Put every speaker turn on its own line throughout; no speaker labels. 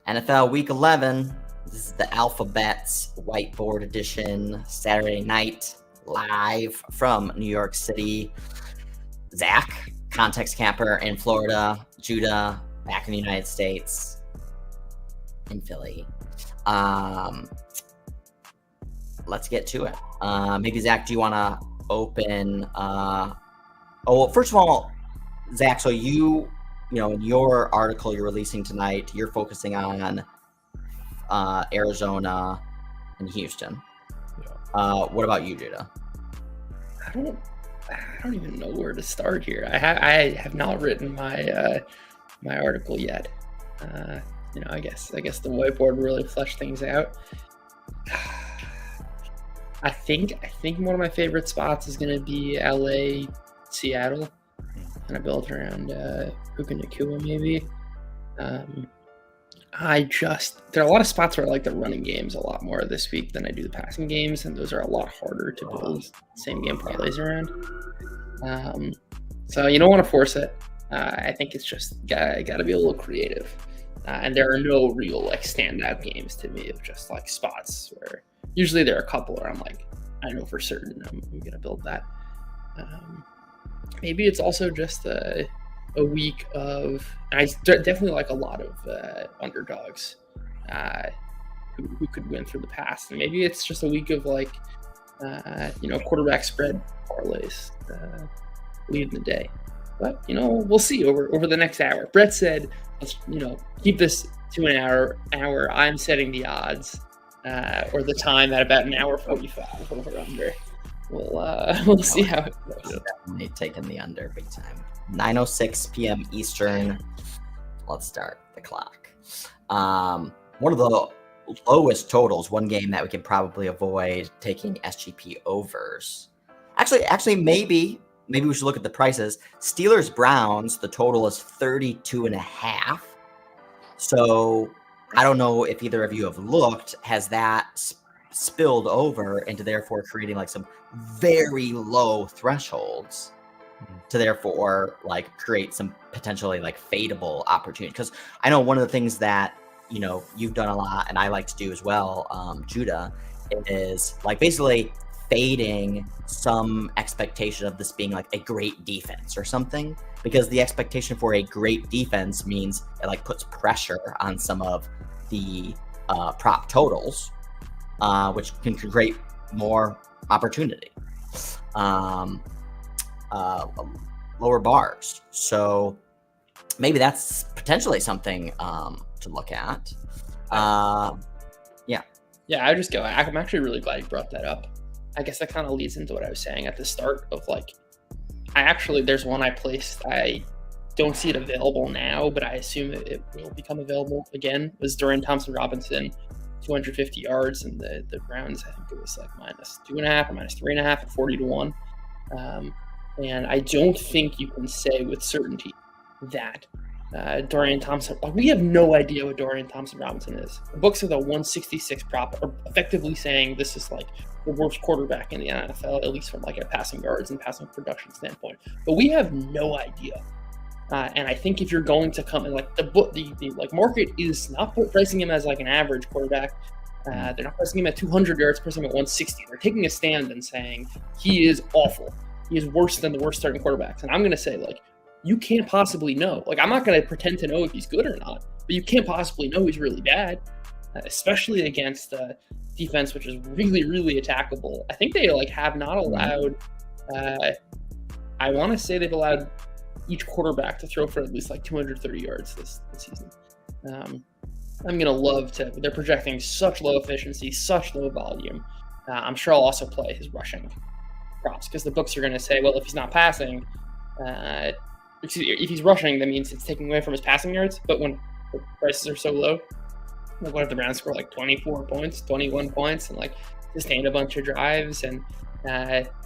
NFL Week 11. This is the Alphabets Whiteboard Edition, Saturday night, live from New York City. Zach, context camper in Florida. Judah, back in the United States, in Philly. Let's get to it. Maybe, Zach, do you want to open? First of all, Zach, so in your article you're releasing tonight, you're focusing on Arizona and Houston. Yeah. What about you, Judah?
I don't even know where to start here. I have not written my my article yet. I guess the whiteboard really fleshed things out. I think one of my favorite spots is going to be LA, Seattle, kind of built around Puka Nacua maybe. There are a lot of spots where I like the running games a lot more this week than I do the passing games, and those are a lot harder to build same game parlays around. So you don't want to force it. I think it's just got to be a little creative. And there are no real like standout games to me of just like spots where usually there are a couple where I'm like, I know for certain I'm going to build that. Maybe it's also just a week of, I definitely like a lot of underdogs who could win through the pass. And maybe it's just a week of like, quarterback spread parlays leading the day. But, we'll see over the next hour. Brett said, let's, keep this to an hour. I'm setting the odds or the time at about an hour 45 over under. We'll see how it goes.
Definitely taking the under big time. 9:06 p.m. Eastern. Let's start the clock. One of the lowest totals, one game that we can probably avoid taking SGP overs. Actually, maybe we should look at the prices. Steelers Browns, the total is 32.5. So I don't know if either of you have looked. Has that spilled over into therefore creating like some very low thresholds to therefore like create some potentially like fadeable opportunity? Because I know one of the things that you've done a lot and I like to do as well, Judah, is like basically fading some expectation of this being like a great defense or something, because the expectation for a great defense means it like puts pressure on some of the prop totals, which can create more opportunity, lower bars. So maybe that's potentially something to look at.
Yeah, I just go. I'm actually really glad you brought that up. I guess that kind of leads into what I was saying at the start of like, there's one I placed. I don't see it available now, but I assume it will become available again. It was Dorian Thompson-Robinson, 250 yards, and the Browns, I think it was like -2.5 or -3.5 at 40-1. And I don't think you can say with certainty that Dorian Thompson, we have no idea what Dorian Thompson-Robinson is. The books are the 166 prop are effectively saying this is like the worst quarterback in the NFL, at least from like a passing yards and passing production standpoint. But we have no idea. And I think if you're going to come in like the like market is not pricing him as like an average quarterback. They're not pricing him at 200 yards, pricing him at 160. They're taking a stand and saying he is awful. He is worse than the worst starting quarterbacks. And I'm going to say like, you can't possibly know. Like, I'm not going to pretend to know if he's good or not, but you can't possibly know he's really bad, especially against a defense which is really, really attackable. I think they like have not allowed. I want to say they've allowed each quarterback to throw for at least like 230 yards this season. I'm going to love to. They're projecting such low efficiency, such low volume. I'm sure I'll also play his rushing props because the books are going to say, well, if he's not passing. If he's rushing, that means it's taking away from his passing yards. But when the prices are so low, like what if the Browns score like 24 points, 21 points, and like sustain a bunch of drives? And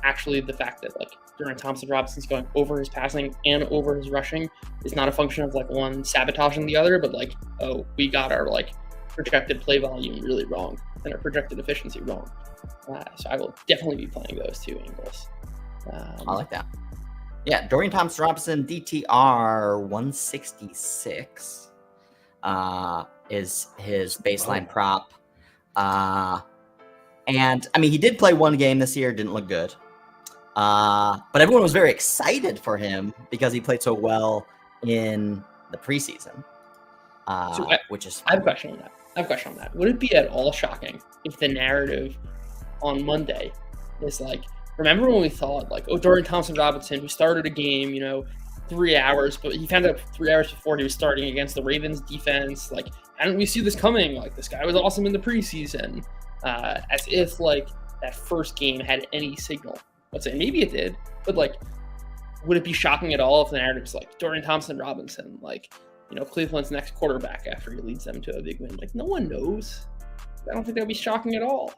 actually, the fact that like Dorian Thompson-Robinson's going over his passing and over his rushing is not a function of like one sabotaging the other, but like, oh, we got our like projected play volume really wrong and our projected efficiency wrong. So I will definitely be playing those two angles.
I like that. Yeah, Dorian Thompson-Robinson, DTR 166. is his baseline prop. And I mean, he did play one game this year, didn't look good. But everyone was very excited for him because he played so well in the preseason. Which is
I have a question on that. Would it be at all shocking if the narrative on Monday is like, remember when we thought like, oh, Dorian Thompson-Robinson, who started a game, 3 hours, but he found out 3 hours before he was starting against the Ravens defense. Like, how didn't we see this coming? Like, this guy was awesome in the preseason. As if like that first game had any signal. Let's say maybe it did, but like, would it be shocking at all if the narrative's like Dorian Thompson-Robinson, like, Cleveland's next quarterback after he leads them to a big win? Like, no one knows. I don't think that would be shocking at all.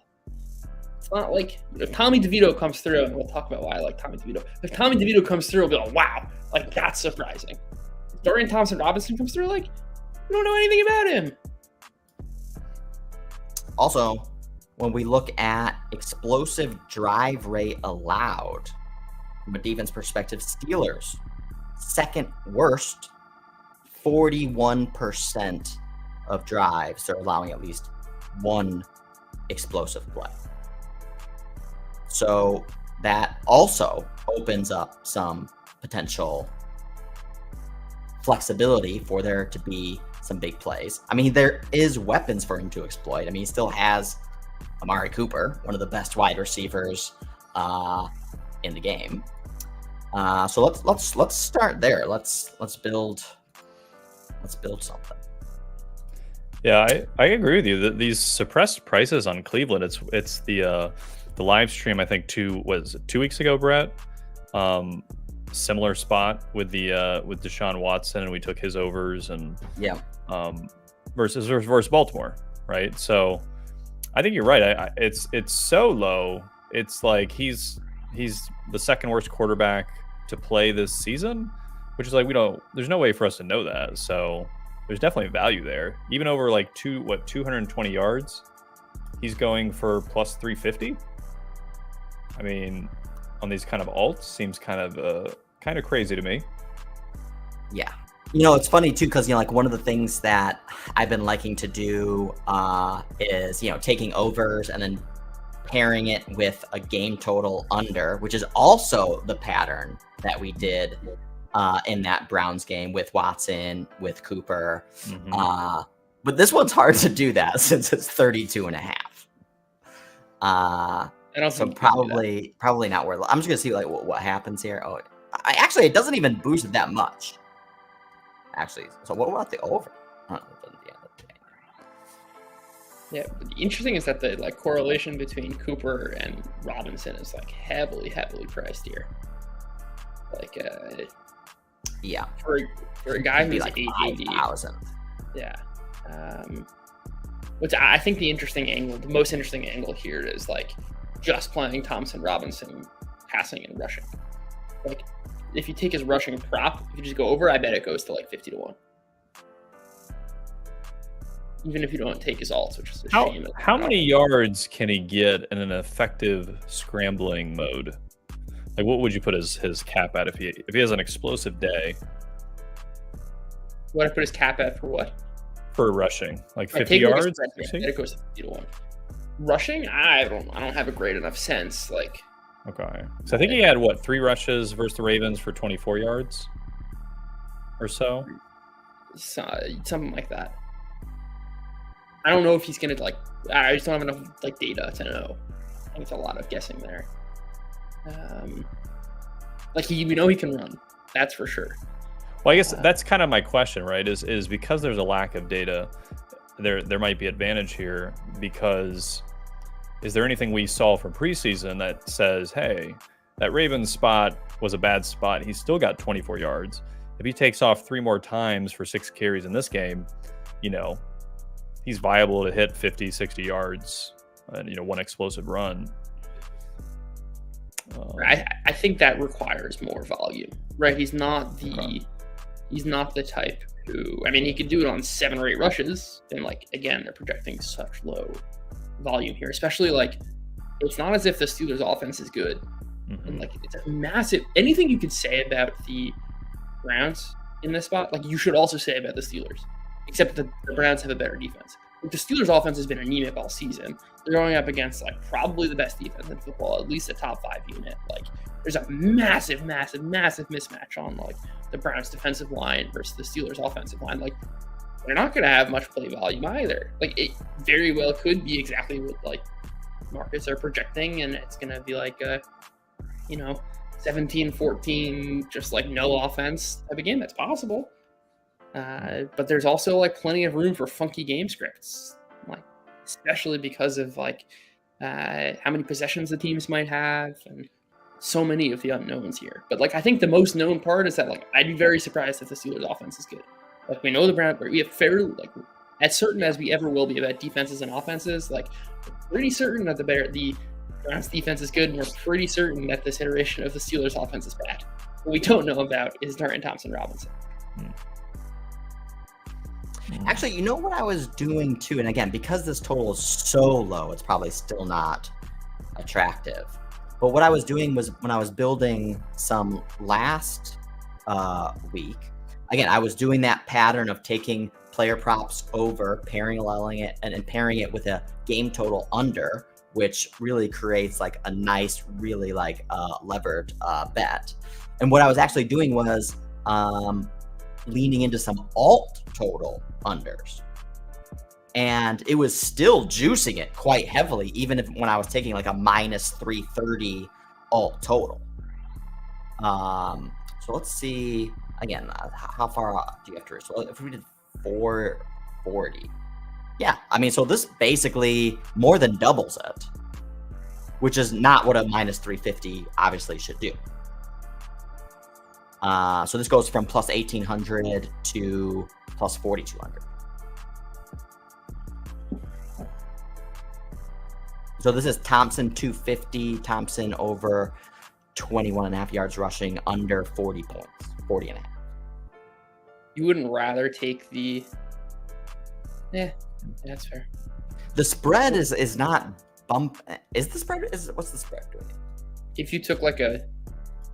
It's not like if Tommy DeVito comes through, and we'll talk about why I like Tommy DeVito. If Tommy DeVito comes through, we'll be like, wow, like that's surprising. If Dorian Thompson-Robinson comes through, like, we don't know anything about him.
Also, when we look at explosive drive rate allowed from a defense perspective, Steelers, second worst, 41% of drives are allowing at least one explosive play. So that also opens up some potential flexibility for there to be some big plays. I mean, there is weapons for him to exploit. I mean, he still has Amari Cooper, one of the best wide receivers in the game. So let's start there. Let's build something.
Yeah, I agree with you. These suppressed prices on Cleveland. It's the live stream. I think 2 weeks ago, Brett. Similar spot with Deshaun Watson, and we took his overs and versus Baltimore, right? So I think you're right. It's so low. It's like he's the second worst quarterback to play this season, which is like there's no way for us to know that. So there's definitely value there. Even over like 220 yards, he's going for plus 350. I mean, on these kind of alts, seems kind of crazy to me.
Yeah. It's funny too, because like one of the things that I've been liking to do is taking overs and then pairing it with a game total under, which is also the pattern that we did in that Browns game with Watson, with Cooper. Mm-hmm. But this one's hard to do that since it's 32.5. So probably not worth it. I'm just gonna see like what happens here. Oh, actually, it doesn't even boost it that much. Actually, so what about the over?
Yeah, but the interesting is that the like correlation between Cooper and Robinson is like heavily priced here. Like,
yeah,
for a guy who's
like
8,000. Yeah. Which I think the most interesting angle here is like just playing Thompson-Robinson passing and rushing. Like, if you take his rushing prop, if you just go over, I bet it goes to like 50-1. Even if you don't take his alts, which is a shame.
How many yards can he get in an effective scrambling mode? Like, what would you put his cap at if he has an explosive day?
What I put his cap at for what?
For rushing, like 50 yards.
It goes to 50-1. Rushing, I don't have a great enough sense. Like,
okay, so I think he had 3 rushes versus the Ravens for 24 yards or so,
something like that. I don't know if he's gonna like. I just don't have enough like data to know. I think it's a lot of guessing there. We know he can run. That's for sure.
Well, I guess that's kind of my question, right? Is because there's a lack of data, there might be advantage here, because is there anything we saw from preseason that says, hey, that Ravens spot was a bad spot. He's still got 24 yards. If he takes off 3 more times for 6 carries in this game, he's viable to hit 50, 60 yards and, one explosive run.
I think that requires more volume, right? He's not the type who, I mean, he could do it on 7 or 8 rushes. And like, again, they're projecting such low volume here, especially like, it's not as if the Steelers offense is good. Mm-hmm. And like, it's a massive, anything you could say about the Browns in this spot, like you should also say about the Steelers. except the Browns have a better defense. Like, the Steelers' offense has been anemic all season. They're going up against like probably the best defense in football, at least a top 5 unit. Like, there's a massive mismatch on like the Browns' defensive line versus the Steelers' offensive line. Like, they're not going to have much play volume either. Like, it very well could be exactly what like markets are projecting, and it's going to be like a, 17-14, just like no offense type of game. That's possible. But there's also like plenty of room for funky game scripts, like especially because of like how many possessions the teams might have and so many of the unknowns here. But like, I think the most known part is that like I'd be very surprised if the Steelers offense is good. Like, we know the Browns, we have fairly like as certain as we ever will be about defenses and offenses. Like, we're pretty certain that the Browns defense is good, and we're pretty certain that this iteration of the Steelers offense is bad. What we don't know about is Dorian Thompson-Robinson.
Actually, you know what I was doing too, and again, because this total is so low, it's probably still not attractive. But what I was doing was when I was building some last week, again, I was doing that pattern of taking player props over, paralleling it, and pairing it with a game total under, which really creates like a nice, really like levered bet. And what I was actually doing was leaning into some alt total unders, and it was still juicing it quite heavily, even if when I was taking like a minus 330 alt total. So let's see again, how far do you have to reach? So if we did 440, yeah, I mean, so this basically more than doubles it, which is not what a minus 350 obviously should do. So this goes from plus 1,800 to plus 4,200. So this is Thompson 250, Thompson over 21.5 yards rushing, under 40 points, 40 and a half.
You wouldn't rather take the... Yeah, that's fair.
The spread is not bump. Is the spread? What's the spread doing?
If you took like a...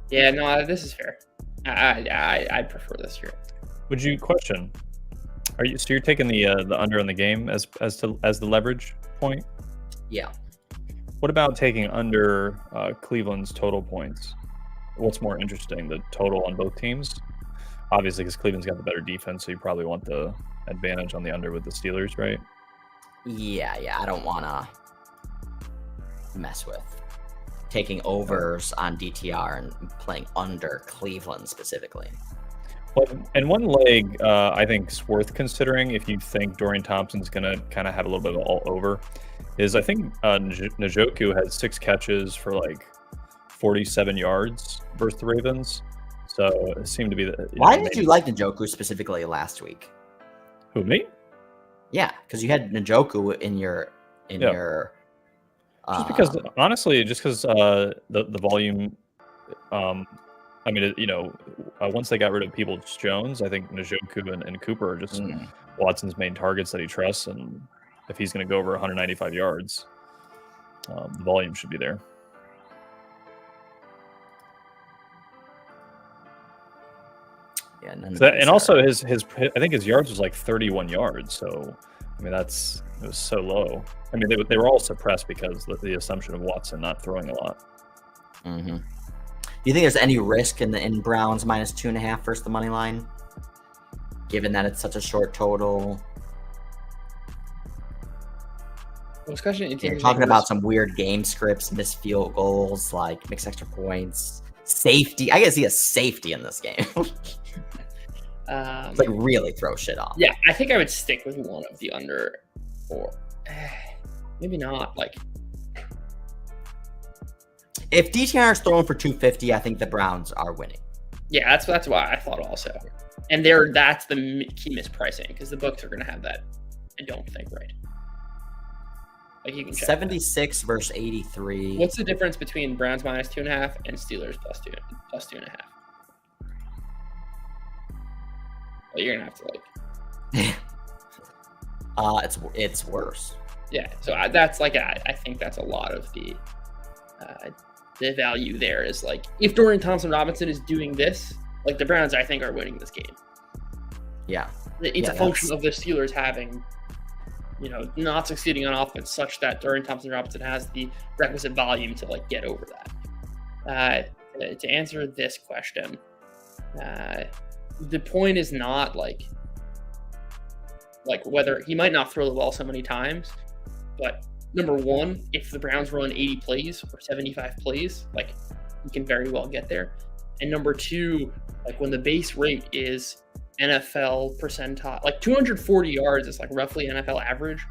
Yeah, no, this is fair. I prefer this here.
Would you question? You're taking the under in the game as the leverage point?
Yeah.
What about taking under Cleveland's total points? What's more interesting, the total on both teams? Obviously, because Cleveland's got the better defense, so you probably want the advantage on the under with the Steelers, right?
Yeah. I don't want to mess with taking overs on DTR and playing under Cleveland specifically.
Well, and one leg I think is worth considering if you think Dorian Thompson's going to kind of have a little bit of all over is I think Njoku had 6 catches for like 47 yards versus the Ravens. So it seemed to be that.
Why did you like Njoku specifically last week?
Who, me?
Yeah, because you had Njoku in your
just because honestly, the volume. I mean, once they got rid of Peoples-Jones, I think Njoku and Cooper are just Watson's main targets that he trusts, and if he's going to go over 195 yards, the volume should be there.
Yeah,
and also his I think his yards was like 31 yards. So I mean it was so low. I mean they were all suppressed because the assumption of Watson not throwing a lot.
Mm-hmm. Do you think there's any risk in Browns minus 2.5 versus the money line, given that it's such a short total? You're talking about some weird game scripts, missed field goals, like mixed extra points, safety. I gotta see a safety in this game. Like really throw shit off.
Yeah, I think I would stick with one of the under, or maybe not. Like,
if DTR is throwing for 250, I think the Browns are winning.
Yeah, that's why I thought also. And that's the key mispricing, because the books are going to have that. I don't think, right? Like, you can check
76 versus 83.
What's the difference between Browns minus 2.5 and Steelers plus 2.5? Well, you're gonna have to like.
It's worse.
Yeah, so that's like I think that's a lot of the value there is like if Dorian Thompson-Robinson is doing this, like the Browns I think are winning this game.
Yeah.
It's a function of the Steelers having, not succeeding on offense such that Dorian Thompson-Robinson has the requisite volume to like get over that. To answer this question, the point is not like whether he might not throw the ball so many times, but number one, if the Browns run 80 plays or 75 plays, like he can very well get there. And number two, like when the base rate is NFL percentile, like 240 yards is like roughly NFL average.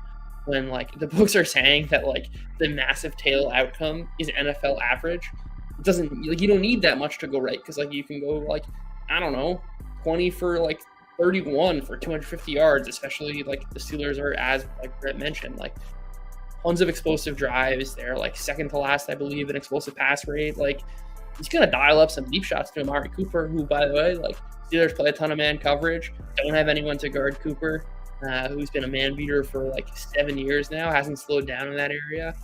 When like the books are saying that like the massive tail outcome is NFL average, it doesn't, like, you don't need that much to go right, because like you can go like, I don't know, 20 for like 31 for 250 yards, especially like the Steelers are, as like Brett mentioned, like tons of explosive drives. They're like second to last, I believe, in explosive pass rate. Like he's gonna dial up some deep shots to Amari Cooper, who, by the way, like Steelers play a ton of man coverage, don't have anyone to guard Cooper, who's been a man beater for like 7 years now, hasn't slowed down in that area.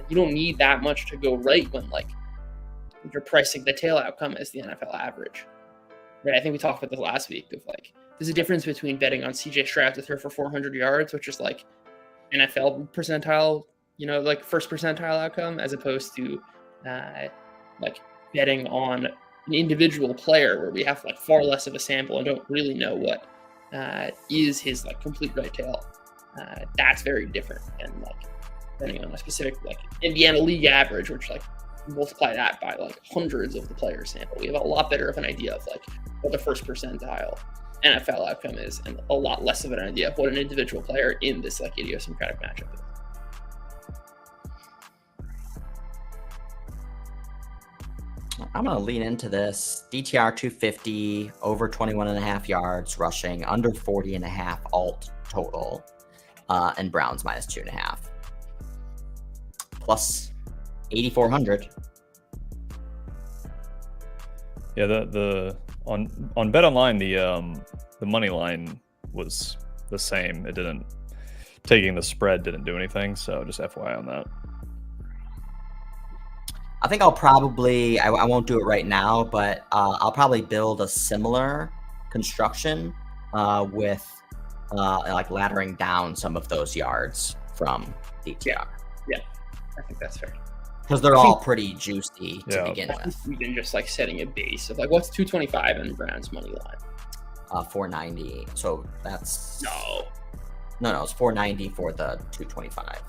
You don't need that much to go right when like you're pricing the tail outcome as the NFL average. Right? I think we talked about this last week of like there's a difference between betting on CJ Stroud to throw for 400 yards, which is like NFL percentile, like first percentile outcome, as opposed to like betting on an individual player where we have like far less of a sample and don't really know what is his like complete right tail. That's very different than like depending on a specific like Indiana league average, which like multiply that by like hundreds of the player sample. We have a lot better of an idea of like what the first percentile NFL outcome is, and a lot less of an idea of what an individual player in this like idiosyncratic matchup is.
I'm going to lean into this. DTR 250, over 21.5 yards rushing, under 40.5 alt total, and Browns minus 2.5. Plus 8,400.
Yeah, the on Bet Online, the money line was the same. It didn't, taking the spread didn't do anything, so just FYI on that.
I think I'll probably, I won't do it right now, but I'll probably build a similar construction with like laddering down some of those yards from DTR.
Yeah, I think that's fair.
Because they're all pretty juicy to begin with.
Even just like setting a base of like, what's 225 in Brown's money line?
490. So that's...
No,
it's 490 for the 225.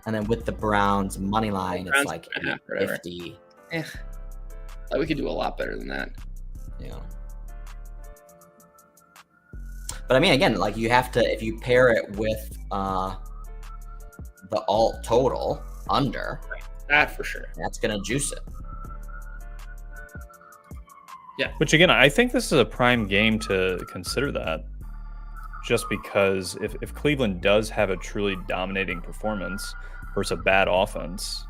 And then with the Browns money line, it's like 50.
Like we could do a lot better than that.
Yeah. But I mean, again, like you have to, if you pair it with the alt total under,
that for sure,
that's gonna juice it.
Yeah. Which again, I think this is a prime game to consider that. Just because if Cleveland does have a truly dominating performance versus a bad offense,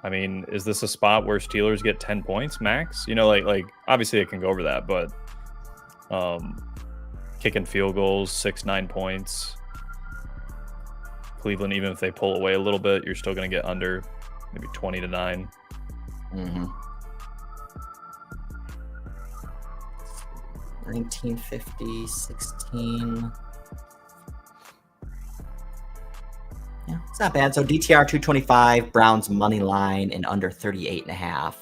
I mean, is this a spot where Steelers get 10 points max? Like obviously it can go over that, but kicking field goals, 6-9 points. Cleveland, even if they pull away a little bit, you're still going to get under maybe 20-9.
Mm-hmm. 1950, 16. Yeah, it's not bad. So DTR 225, Browns money line, and under 38.5,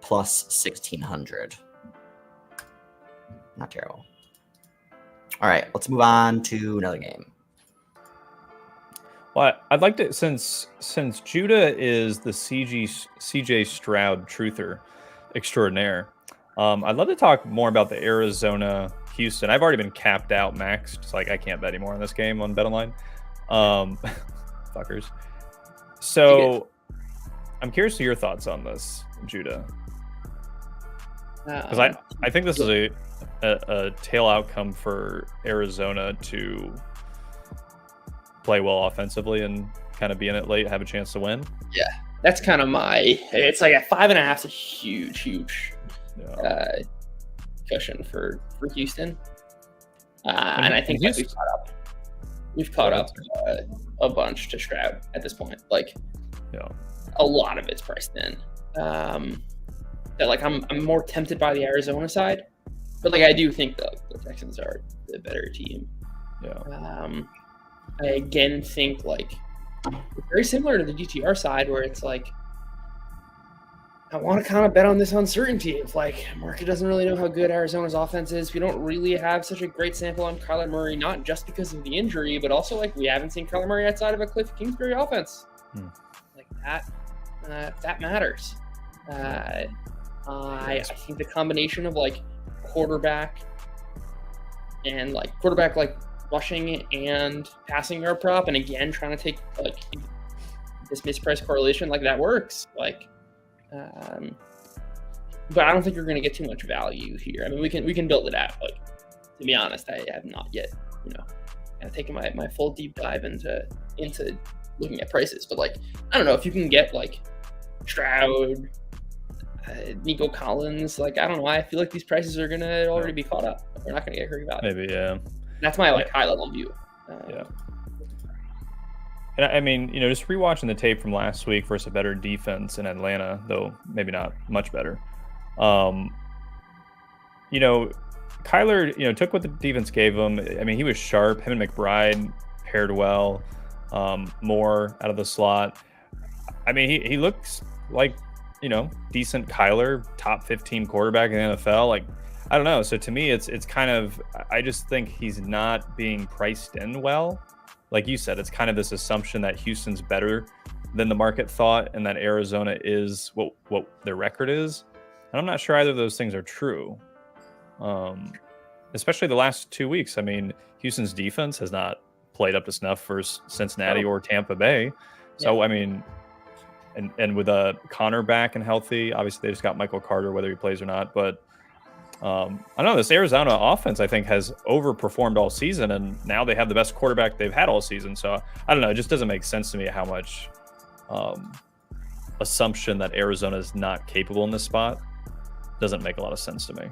plus 1,600. Not terrible. All right, let's move on to another game.
Well, I'd like to, since Judah is the CJ Stroud truther extraordinaire, I'd love to talk more about the Arizona Houston. I've already been capped out, maxed. It's like I can't bet anymore on this game on BetOnline. Fuckers. So I'm curious to your thoughts on this, Judah. Because I think this is a tail outcome for Arizona to play well offensively and kind of be in it late, have a chance to win.
Yeah, that's kind of it's like at 5.5 is a huge cushion for Houston. And I think we've caught up a bunch to Stroud at this point. Like, a lot of it's priced in. that like I'm more tempted by the Arizona side, but like I do think the Texans are the better team.
Yeah.
I again think like it's very similar to the DTR side where it's like I want to kind of bet on this uncertainty of like market doesn't really know how good Arizona's offense is. We don't really have such a great sample on Kyler Murray, not just because of the injury, but also like we haven't seen Kyler Murray outside of a Cliff Kingsbury offense. Like that matters. I think the combination of like quarterback like rushing and passing yard prop, and again trying to take like this mispriced correlation, like that works. Like, but I don't think you're going to get too much value here. I mean, we can build it out. Like, to be honest, I have not yet, kind of taken my full deep dive into looking at prices. But like, I don't know if you can get like Stroud, Nico Collins. Like, I don't know. I feel like these prices are going to already be caught up. We're not going to get hurt value.
Maybe, yeah.
That's my like high level view.
Yeah. And I mean, just rewatching the tape from last week versus a better defense in Atlanta, though maybe not much better. Kyler, took what the defense gave him. I mean, he was sharp. Him and McBride paired well. More out of the slot. I mean, he looks like, decent Kyler, top 15 quarterback in the NFL. Like, I don't know. So to me, it's kind of, I just think he's not being priced in well. Like you said, it's kind of this assumption that Houston's better than the market thought and that Arizona is what their record is. And I'm not sure either of those things are true. Especially the last 2 weeks. I mean, Houston's defense has not played up to snuff for Cincinnati or Tampa Bay. So, yeah. I mean, and with Connor back and healthy, obviously they just got Michael Carter, whether he plays or not. But I don't know, this Arizona offense, I think, has overperformed all season, and now they have the best quarterback they've had all season. So I don't know, it just doesn't make sense to me how much assumption that Arizona is not capable in this spot doesn't make a lot of sense to me.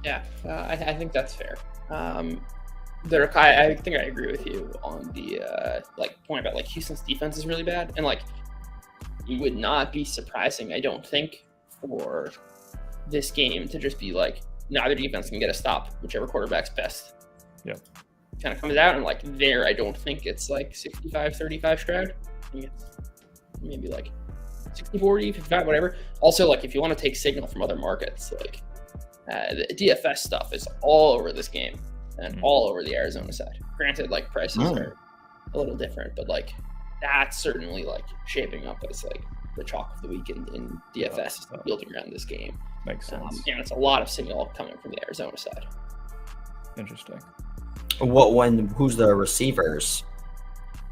Yeah, I think that's fair. I think I agree with you on the point about like Houston's defense is really bad, and like it would not be surprising, I don't think, for this game to just be like neither defense can get a stop, whichever quarterback's best.
Yeah,
kind of comes out, and like there, I don't think it's like 65-35 Stroud. I think it's maybe like 60-40, 55, whatever. Also, like if you want to take signal from other markets, like the DFS stuff is all over this game and all over the Arizona side. Granted, like prices are a little different, but like that's certainly like shaping up as like the chalk of the week in DFS building around this game.
Makes sense.
And it's a lot of signal coming from the Arizona side.
Interesting.
Who's the receivers?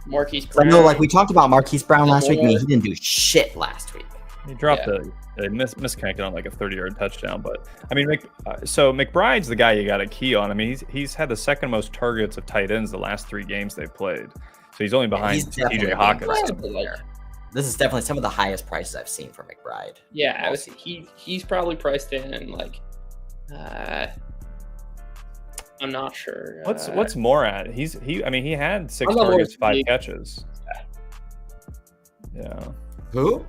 Marquise Brown.
I know, like we talked about Marquise Brown last week. I mean, he didn't do shit last week.
He dropped misconnected on like a 30-yard touchdown. But I mean, so McBride's the guy you got to key on. I mean, he's had the second most targets of tight ends the last 3 games they've played. So he's only behind TJ Hawkins.
This is definitely some of the highest prices I've seen for McBride.
Yeah, he's probably priced in, and like I'm not sure.
What's more at? He had 6 targets, 5 catches. Yeah.
Who?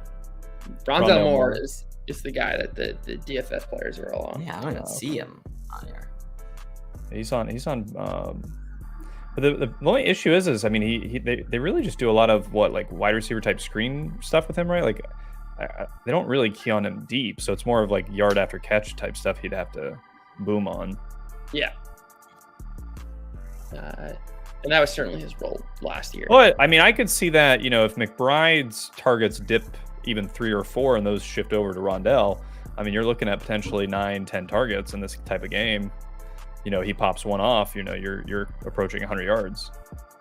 Rondell Moore is the guy that the DFS players are all on.
Yeah, I don't even see him on here.
He's on. But the only issue is I mean, they really just do a lot of wide receiver type screen stuff with him, right? Like they don't really key on him deep, so it's more of like yard after catch type stuff he'd have to boom on.
Yeah. And that was certainly his role last year.
Well, I mean, I could see that, if McBride's targets dip even 3 or 4 and those shift over to Rondell, I mean, you're looking at potentially 9-10 targets in this type of game. He pops one off, you're approaching 100 yards.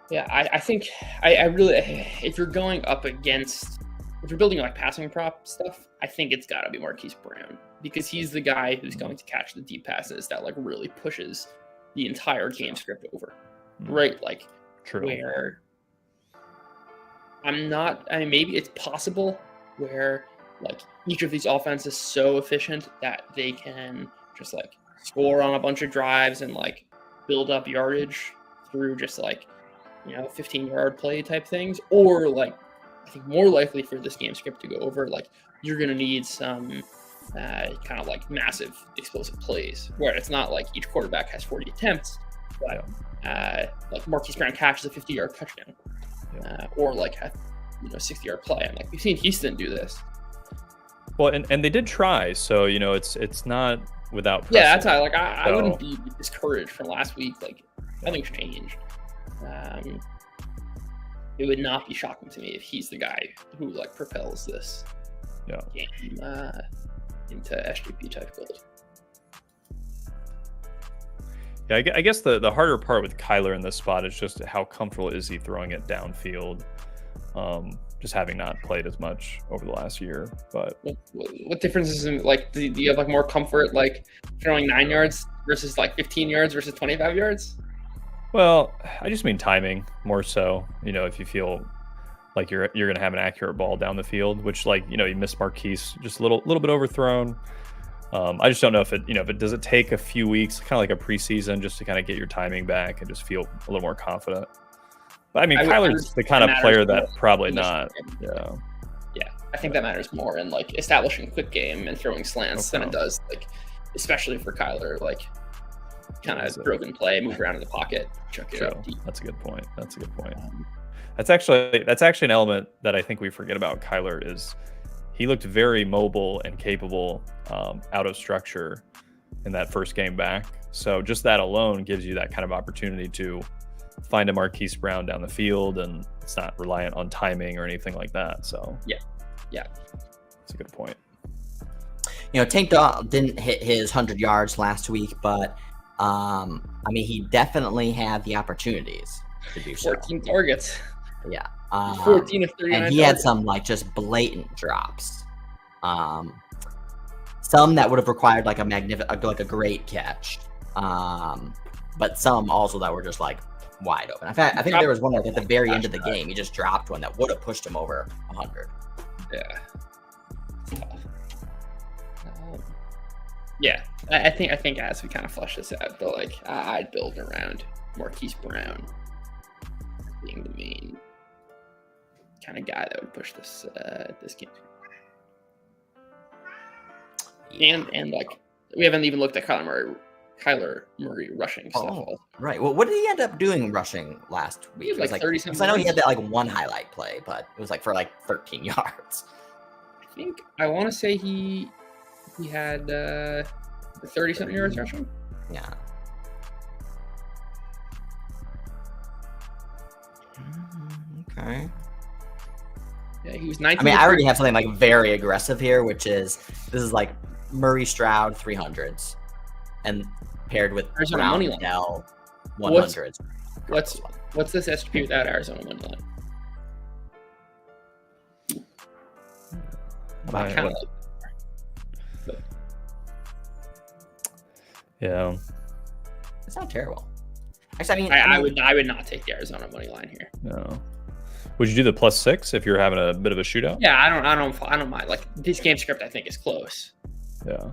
Yeah, I think I really, if you're going up against, if you're building like passing prop stuff, I think it's got to be Marquise Brown, because he's the guy who's going to catch the deep passes that like really pushes the entire game script over, right? Like,
true.
Where maybe it's possible where like each of these offenses is so efficient that they can just like score on a bunch of drives and like build up yardage through just like 15-yard play type things, or like I think more likely for this game script to go over, like you're gonna need some kind of like massive explosive plays, where it's not like each quarterback has 40 attempts, but like Marquise Brown catches a 50-yard touchdown, or like a 60-yard play. And like we've seen Houston do this.
Well, and they did try, so it's not without precedent.
Yeah, that's how like I wouldn't be discouraged from last week. Like nothing's changed. It would not be shocking to me if he's the guy who like propels this game into SGP type gold.
Yeah, I guess the harder part with Kyler in this spot is just how comfortable is he throwing it downfield, just having not played as much over the last year. But
what difference is in, like, do you have like more comfort like throwing 9 yards versus like 15 yards versus 25 yards?
Well, I just mean timing more so. If you feel like you're going to have an accurate ball down the field, which you miss Marquise just a little bit overthrown. I just don't know if it does it take a few weeks, kind of like a preseason, just to kind of get your timing back and just feel a little more confident. But I mean, Kyler's the kind of player that probably not. Yeah.
I think that matters more in like establishing a quick game and throwing slants than it does like, especially for Kyler, like kind of broken play, move around in the pocket, chuck it up deep.
That's a good point. That's actually an element that I think we forget about Kyler is he looked very mobile and capable out of structure in that first game back. So just that alone gives you that kind of opportunity to find a Marquise Brown down the field, and it's not reliant on timing or anything like that. So
yeah,
that's a good point.
Tank Dog didn't hit his 100 yards last week, but I mean, he definitely had the opportunities to do so.
14 targets.
Yeah.
14 of 39.
And he had some like just blatant drops. Some that would have required like a great catch. But some also that were just like wide open. In fact, I think there was one like at the very end of the game. He just dropped one that would have pushed him over 100.
Yeah. Yeah, I think as we kind of flush this out, but like I'd build around Marquise Brown being the main kind of guy that would push this game. Yeah. And like we haven't even looked at Kyler Murray rushing stuff.
Right. Well, what did he end up doing rushing last week?
It was like 30-something.
I know he had that like one highlight play, but it was like for like 13 yards.
I want to say he had 30-something yards rushing.
Yeah. Okay.
Yeah, he was 19.
I mean, I already have something like very aggressive here, which is this is like Murray Stroud 300s, and paired with
Arizona
Brown
money line.
Dell 100s.
What's this SGP without Arizona money line? I kind of like.
Yeah,
it's not terrible. Actually,
I would not take the Arizona money line here.
No. Would you do the +6 if you're having a bit of a shootout?
Yeah, I don't mind. Like this game script, I think is close.
Yeah.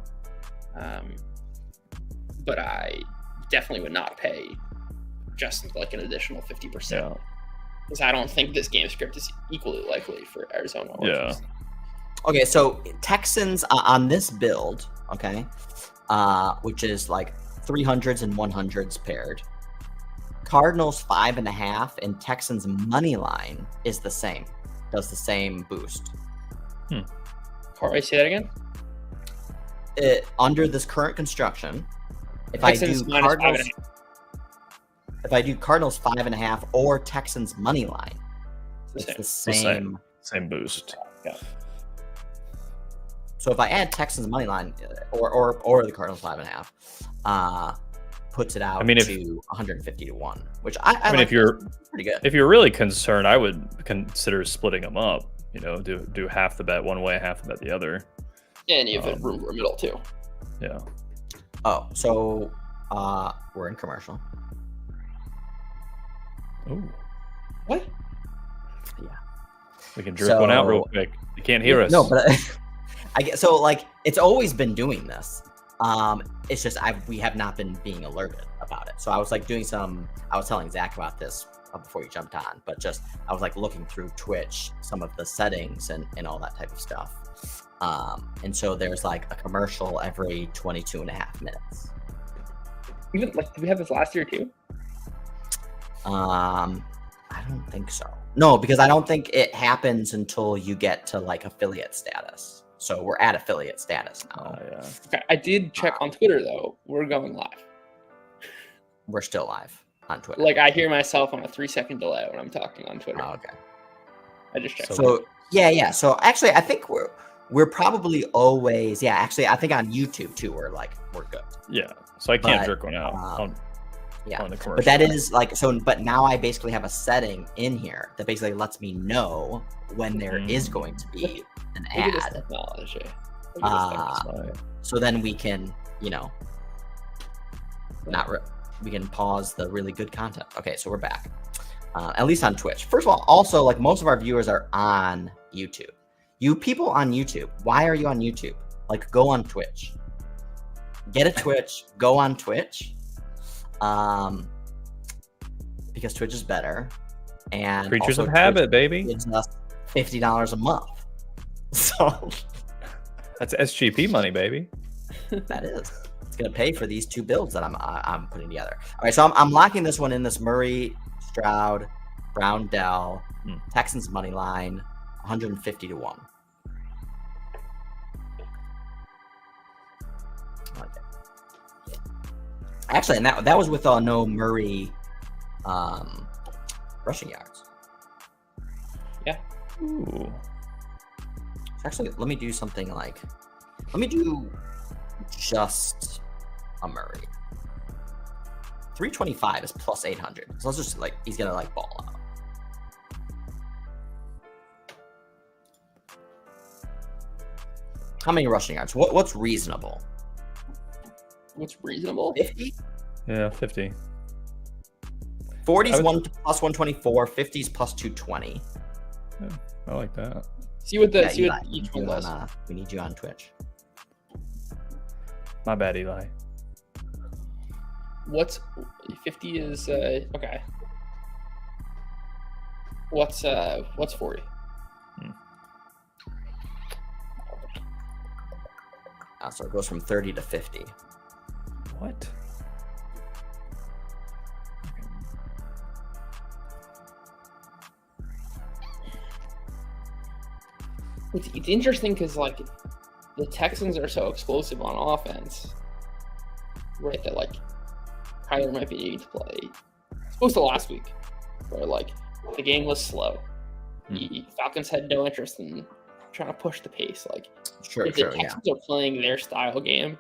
But I definitely would not pay just like an additional 50%. Because I don't think this game script is equally likely for Arizona.
Yeah.
Okay, so Texans on this build, okay, which is like 300s and 100s paired. Cardinals 5.5 and Texans money line is the same. Does the same boost.
Wait, say that again.
Under this current construction, if
Texans
I do Cardinals 5.5 or Texans money line, it's the same
boost.
Yeah.
So if I add Texans money line or the Cardinals 5.5, puts it out to 150 to 1, which I mean,
if you're
pretty good.
If you're really concerned, I would consider splitting them up. Do half the bet one way, half the bet the other.
And you have room for a middle too.
Yeah.
Oh, so we're in commercial.
Oh.
What?
Yeah.
We can drip one out real quick. You can't hear us.
No, but I get so like it's always been doing this. It's just we have not been being alerted about it. So I was like I was telling Zach about this before you jumped on, but just I was like looking through Twitch, some of the settings and all that type of stuff. And so there's like a commercial every 22 and a half minutes.
Even like, did we have this last year too?
I don't think so. No, because I don't think it happens until you get to like affiliate status. So we're at affiliate status now.
Yeah.
Okay, I did check on Twitter though. We're going live.
We're still live on Twitter.
Like I hear myself on a 3-second delay when I'm talking on Twitter.
Oh, okay.
I just checked.
So yeah. So actually, I think we're probably always Actually, I think on YouTube too, we're good.
Yeah. So I can't
But,
jerk one out on the commercial.
But that is like so. But now I basically have a setting in here that basically lets me know when there is going to be an
Look at this
ad.
technology. Look at this technology.
So then we can, we can pause the really good content. Okay, so we're back. At least on Twitch. First of all, also like most of our viewers are on YouTube. You people on YouTube, why are you on YouTube? Like go on Twitch. Get a Twitch, go on Twitch. Because Twitch is better. And
Creatures
also
of habit,
Twitch
baby.
gives us $50 a month. So
That's SGP money, baby.
that is. It's gonna pay for these two builds that I'm putting together. All right, so I'm locking this one in. This Murray, Stroud, Brown, Dell, Texans money line, 150 to 1. Okay. Actually, and that was with no Murray rushing yards.
Yeah.
Ooh.
So actually, let me do something like, let me do just a Murray. 325 is plus 800. So let's just he's gonna ball out. How many rushing yards? What's reasonable?
What's reasonable?
50?
Yeah, 50.
40's plus 124. 50's plus 220.
Yeah, I like that.
See what
Yeah,
see
Eli,
what each one does.
we need you on Twitch.
My bad, Eli.
What's 50 is okay. What's 40?
So it goes from 30 to 50.
What?
It's interesting because the Texans are so explosive on offense, right? That Kyler might be needing to play. Supposed to last week, where the game was slow. The Falcons had no interest in trying to push the pace.
Sure,
if the Texans are playing their style game,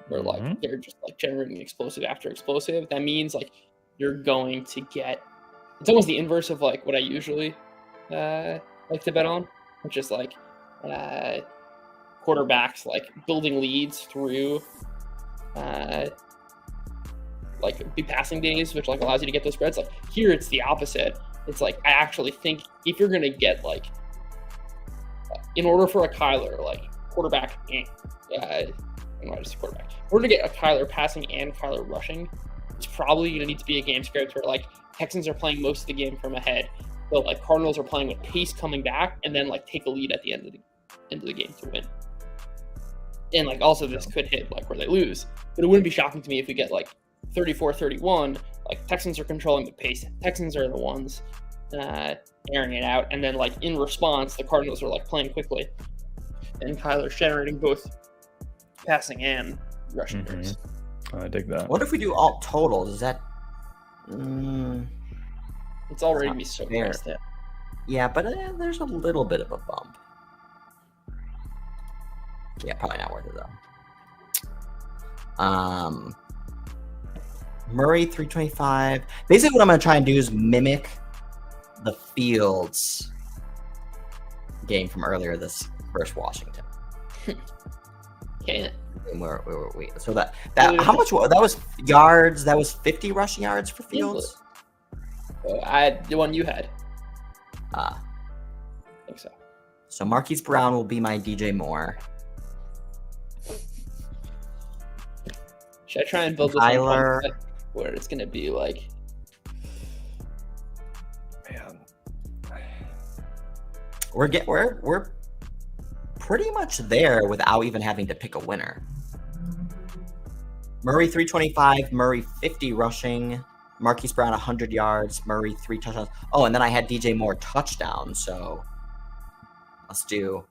where they're just generating explosive after explosive, that means you're going to get. It's almost the inverse of what I usually like to bet on, which is quarterbacks building leads through big passing days, which allows you to get those spreads. Here it's the opposite. It's I actually think if you're gonna get in order for a Kyler quarterback and quarterback, in order to get a Kyler passing and Kyler rushing, it's probably gonna need to be a game script where Texans are playing most of the game from ahead, but Cardinals are playing with pace coming back and then take a lead at the end of the game to win. And also this could hit where they lose, but it wouldn't be shocking to me if we get 34-31. Texans are controlling the pace. Texans are the ones airing it out, and then in response, the Cardinals are playing quickly, and Kyler's generating both passing and rushing yards.
I dig that.
What if we do all totals? Is that?
It's already be so
fair.
priced in.
Yeah, but there's a little bit of a bump. Yeah, probably not worth it though. Murray 325. Basically, what I'm gonna try and do is mimic the Fields game from earlier this versus Washington.
Can't.
Where we? So that how much? That was yards. That was 50 rushing yards for Fields.
The one you had.
I
think so.
So Marquise Brown will be my DJ Moore.
Should I try and build this
Kyler,
where it's gonna be
we're pretty much there without even having to pick a winner. Murray 325, Murray 50 rushing, Marquise Brown 100 yards, Murray 3 touchdowns. Oh, and then I had DJ Moore touchdown. So let's do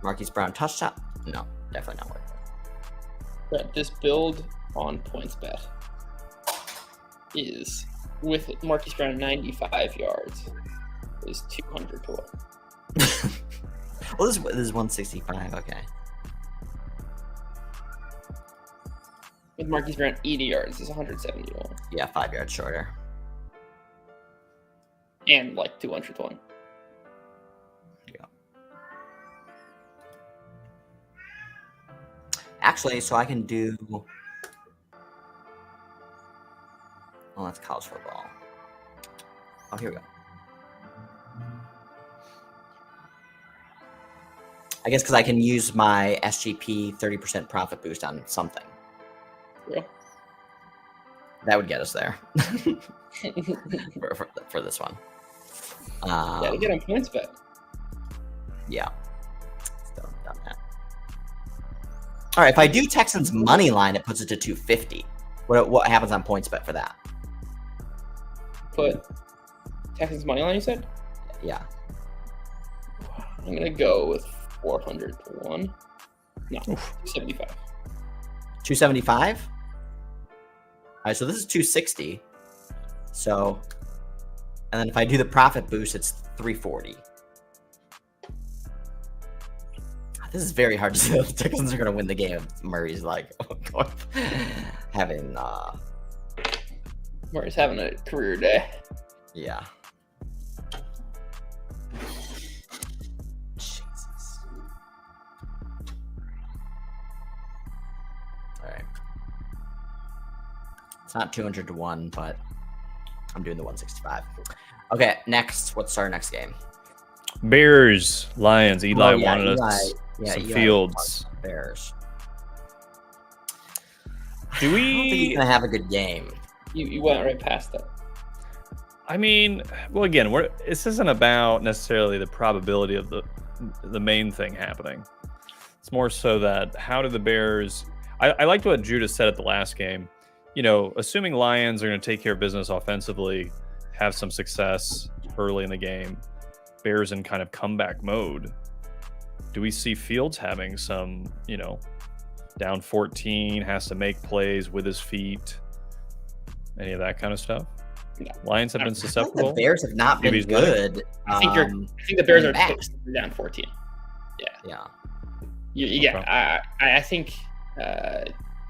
Marquise Brown touchdown. No, definitely not worth it.
But this build on PointsBet is with Marquise Brown 95 yards is 200 to 1.
Well, this is 165. Okay.
With Marquise Brown 80 yards is 170 to 1.
Yeah, 5 yards shorter.
And like 200 to 1.
Yeah. Actually, so I can do. Oh, that's college football. Oh, here we go. I guess because I can use my SGP 30% profit boost on something.
Yeah.
That would get us there for this one.
Gotta get on PointsBet.
Yeah. Still haven't done that. All right, if I do Texans money line, it puts it to 250. What happens on PointsBet for that?
Put Texans money line, you said?
Yeah.
I'm gonna go with 400 to 1. No, 275.
275? All right, so this is 260. So, and then if I do the profit boost, it's 340. This is very hard to say. The Texans are going to win the game. Murray's like having.
Murray's having a career day.
Yeah. Jesus. All right. It's not 200 to 1, but I'm doing the 165. Okay, next. What's our next game?
Bears, Lions. Eli wanted us
Yeah,
some
Eli
Fields.
Bears.
Do
I don't think he's
we?
gonna have a good game.
You went right past that.
I mean, well, again, this isn't about necessarily the probability of the main thing happening. It's more so that how do the Bears? I liked what Judas said at the last game. You know, assuming Lions are going to take care of business offensively, have some success early in the game, Bears in kind of comeback mode. Do we see Fields having some, down 14, has to make plays with his feet, any of that kind of stuff?
No.
Lions have been
I feel like
susceptible.
the Bears have not been
Maybe he's
good.
I think the Bears are
back.
toast if they're down 14.
Yeah.
I think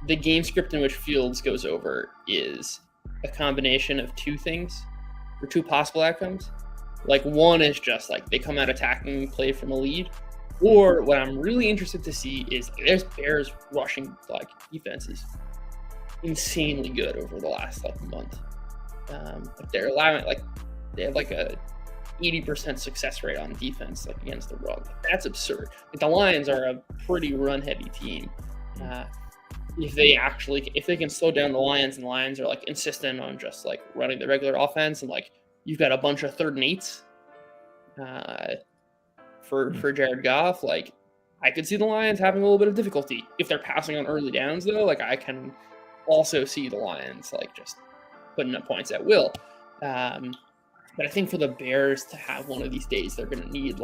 the game script in which Fields goes over is a combination of two things, or two possible outcomes. Like, one is just like they come out attacking, play from a lead, or what I'm really interested to see is there's Bears rushing defenses insanely good over the last month. They're allowing they have a 80% success rate on defense against the run. That's absurd. The Lions are a pretty run heavy team. If they can slow down the Lions, and the Lions are insistent on just running the regular offense, and you've got a bunch of 3rd and 8s for Jared Goff, I could see the Lions having a little bit of difficulty if they're passing on early downs though. I can also see the Lions just putting up points at will. But I think for the Bears to have one of these days, they're going to need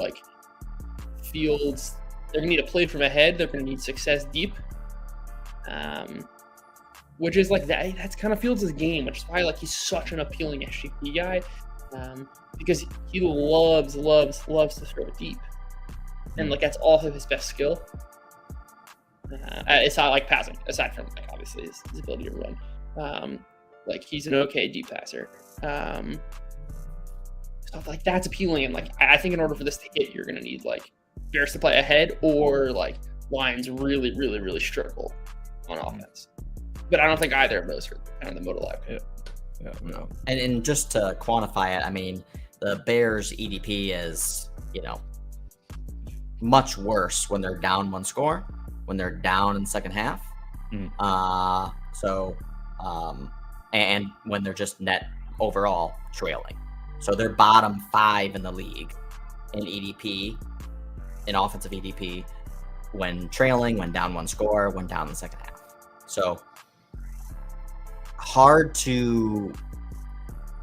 Fields. They're going to need a play from ahead. They're going to need success deep. Which is that. That's kind of Fields' game, which is why he's such an appealing SGP guy, because he loves to throw it deep, and that's also his best skill. It's not passing, aside from obviously his ability to run. He's an okay deep passer. Stuff that's appealing, and I think in order for this to hit, you're gonna need Bears to play ahead, or Lions really struggle on offense. But I don't think either of those are kind of the modal outcome.
Yeah.
No. And just to quantify it, I mean, the Bears EDP is, much worse when they're down 1 score, when they're down in the second half. And when they're just net overall trailing. So they're bottom 5 in the league in EDP, in offensive EDP, when trailing, when down 1 score, when down in the second half. So hard to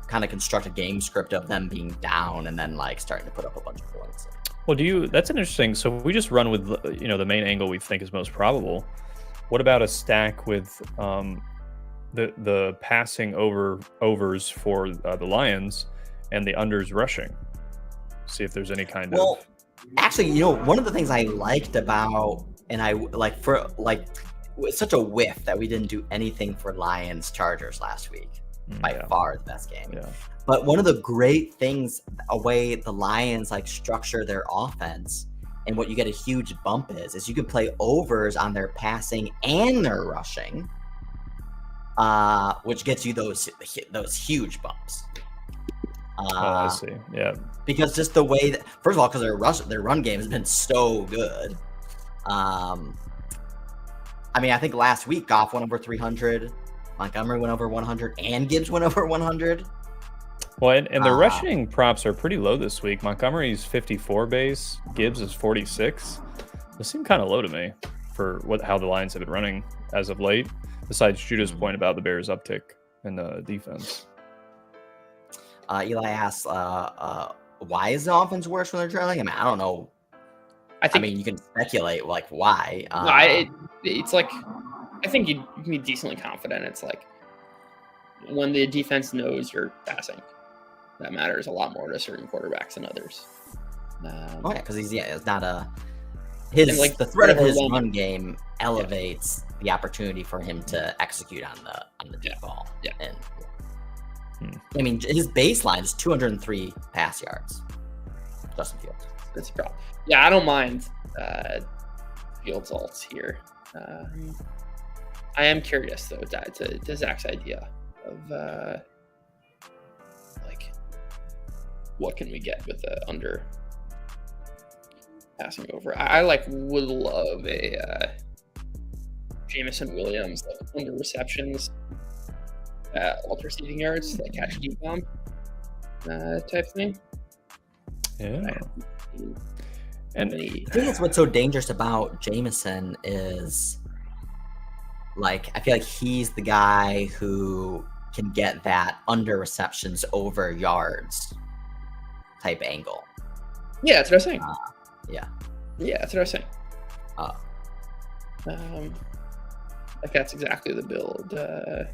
kind of construct a game script of them being down and then like starting to put up a bunch of points.
Well, that's an interesting. So we just run with, the main angle we think is most probable. What about a stack with the passing overs for the Lions and the unders rushing? See if there's any kind of.
Actually, one of the things I liked about, and I like for like, it's such a whiff that we didn't do anything for Lions Chargers last week. By far the best game.
Yeah.
But one of the great things, a way the Lions like structure their offense, and what you get a huge bump is you can play overs on their passing and their rushing, which gets you those huge bumps.
I see. Yeah.
Because just the way that, first of all, because their run game has been so good. I mean, I think last week Goff went over 300, Montgomery went over 100, and Gibbs went over 100.
Well, and the rushing props are pretty low this week. Montgomery's 54 base, Gibbs is 46. Those seem kind of low to me for how the Lions have been running as of late. Besides Judah's point about the Bears' uptick in the defense.
Eli asks, why is the offense worse when they're trailing? I mean, I don't know. I mean, you can speculate like why.
It's like, I think you can be decently confident. It's like when the defense knows you're passing, that matters a lot more to certain quarterbacks than others.
Because it's not the threat of his run game elevates the opportunity for him to execute on the deep ball.
Yeah.
And I mean, his baseline is 203 pass yards. Justin Fields.
That's a problem. Yeah, I don't mind Fields alts here. I am curious though to Zach's idea of like what can we get with the under passing over. I would love a Jameson Williams under receptions, alt receiving yards, like catch deep bomb type thing.
Yeah.
And I think that's what's so dangerous about Jameson is, like, I feel like he's the guy who can get that under receptions over yards type angle.
Yeah, that's what I was saying.
Yeah,
that's what I was saying. Like that's exactly the build. I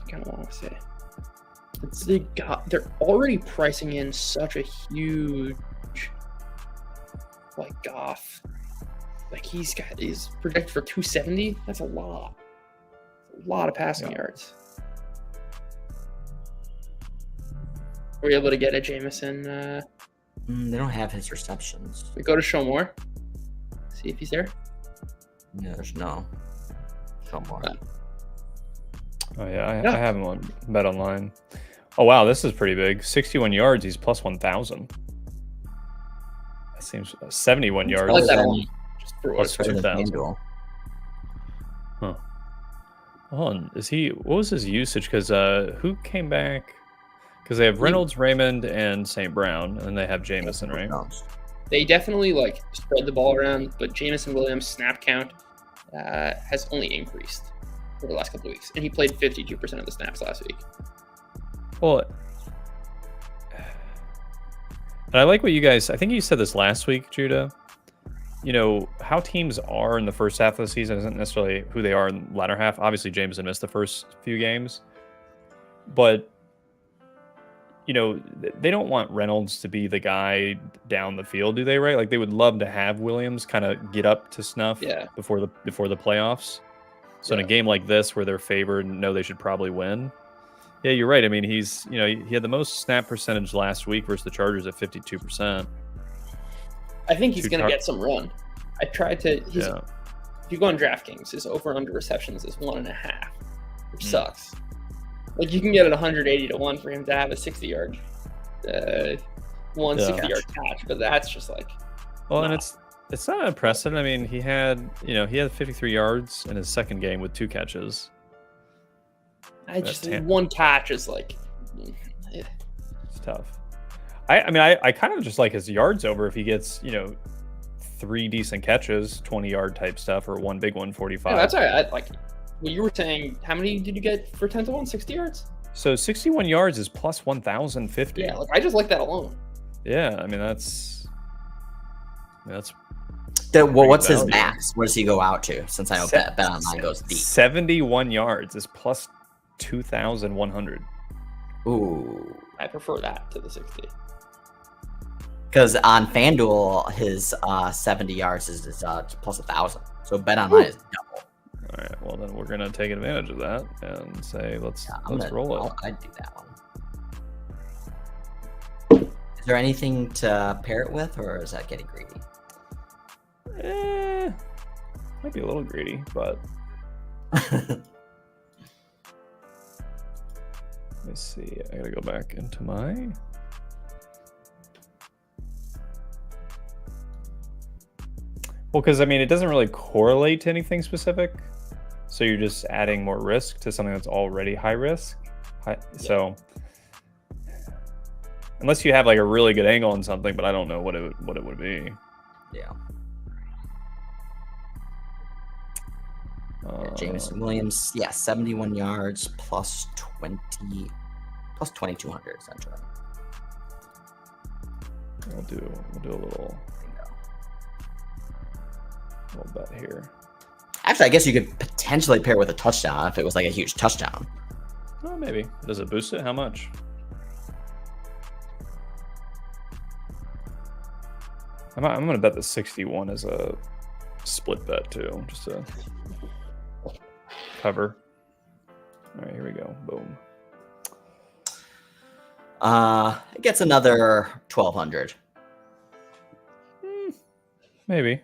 kind of want to say. They're already pricing in such a huge, like, Goff. Like he's projected for 270. That's a lot. A lot of passing yards. Were you able to get a Jameson?
They don't have his receptions.
We go to show more. See if he's there.
Yeah, there's no show more.
Oh yeah, I have him on Bet Online. Oh wow, this is pretty big. 61 yards, he's plus 1,000. That seems 71 yards.
I like that one. Just for
plus 2,000. Huh. Hold on, what was his usage? Because who came back? Because they have Reynolds, Raymond, and St. Brown, and they have Jameson, right?
They definitely spread the ball around, but Jameson Williams' snap count has only increased over the last couple of weeks, and he played 52% of the snaps last week.
Well, and I like what you guys. I think you said this last week, Judah. How teams are in the first half of the season isn't necessarily who they are in the latter half. Obviously, Jameson missed the first few games, but they don't want Reynolds to be the guy down the field, do they? Right? Like they would love to have Williams kind of get up to snuff before the playoffs. So in a game like this where they're favored and know they should probably win. Yeah, you're right. I mean, he had the most snap percentage last week versus the Chargers at 52%.
I think he's going to get some run. I tried to. If you go on DraftKings, his over/under receptions is 1.5, which sucks. Like you can get it 180 to 1 for him to have a 60-yard, 60-yard catch, but that's just like.
Well, and it's not impressive. I mean, he had 53 yards in his second game with 2 catches.
I just one catch is like
it's tough. I mean, I kind of just like his yards over if he gets 3 decent catches, 20-yard type stuff, or one big one, 45.
Yeah, that's all right. Like what you were saying. How many did you get for 10 to 1? 60 yards.
So 61 yards is plus 1,050.
Yeah, like I just like that alone.
Yeah, I mean that's.
What's his max? Where does he go out to? Since I know Bet Online goes deep.
71 yards is plus 2,100.
Ooh.
I prefer that to the 60.
Because on FanDuel, his 70 yards is plus 1,000. So Bet Online is double.
All right. Well, then we're gonna take advantage of that and say let's roll it.
I'd do that one. Is there anything to pair it with, or is that getting greedy?
Might be a little greedy, but let me see. I gotta go back into my. Well, because I mean, it doesn't really correlate to anything specific, so you're just adding more risk to something that's already high risk. So, unless you have like a really good angle on something, but I don't know what it would be.
Yeah. Jameson Williams, 71 yards plus 2,200 essentially.
We'll do a little bet here.
Actually, I guess you could potentially pair with a touchdown if it was like a huge touchdown.
Oh, maybe. Does it boost it? How much? I'm going to bet the 61 is a split bet too, just to cover. All right, here we go. Boom.
It gets another 1,200.
Maybe.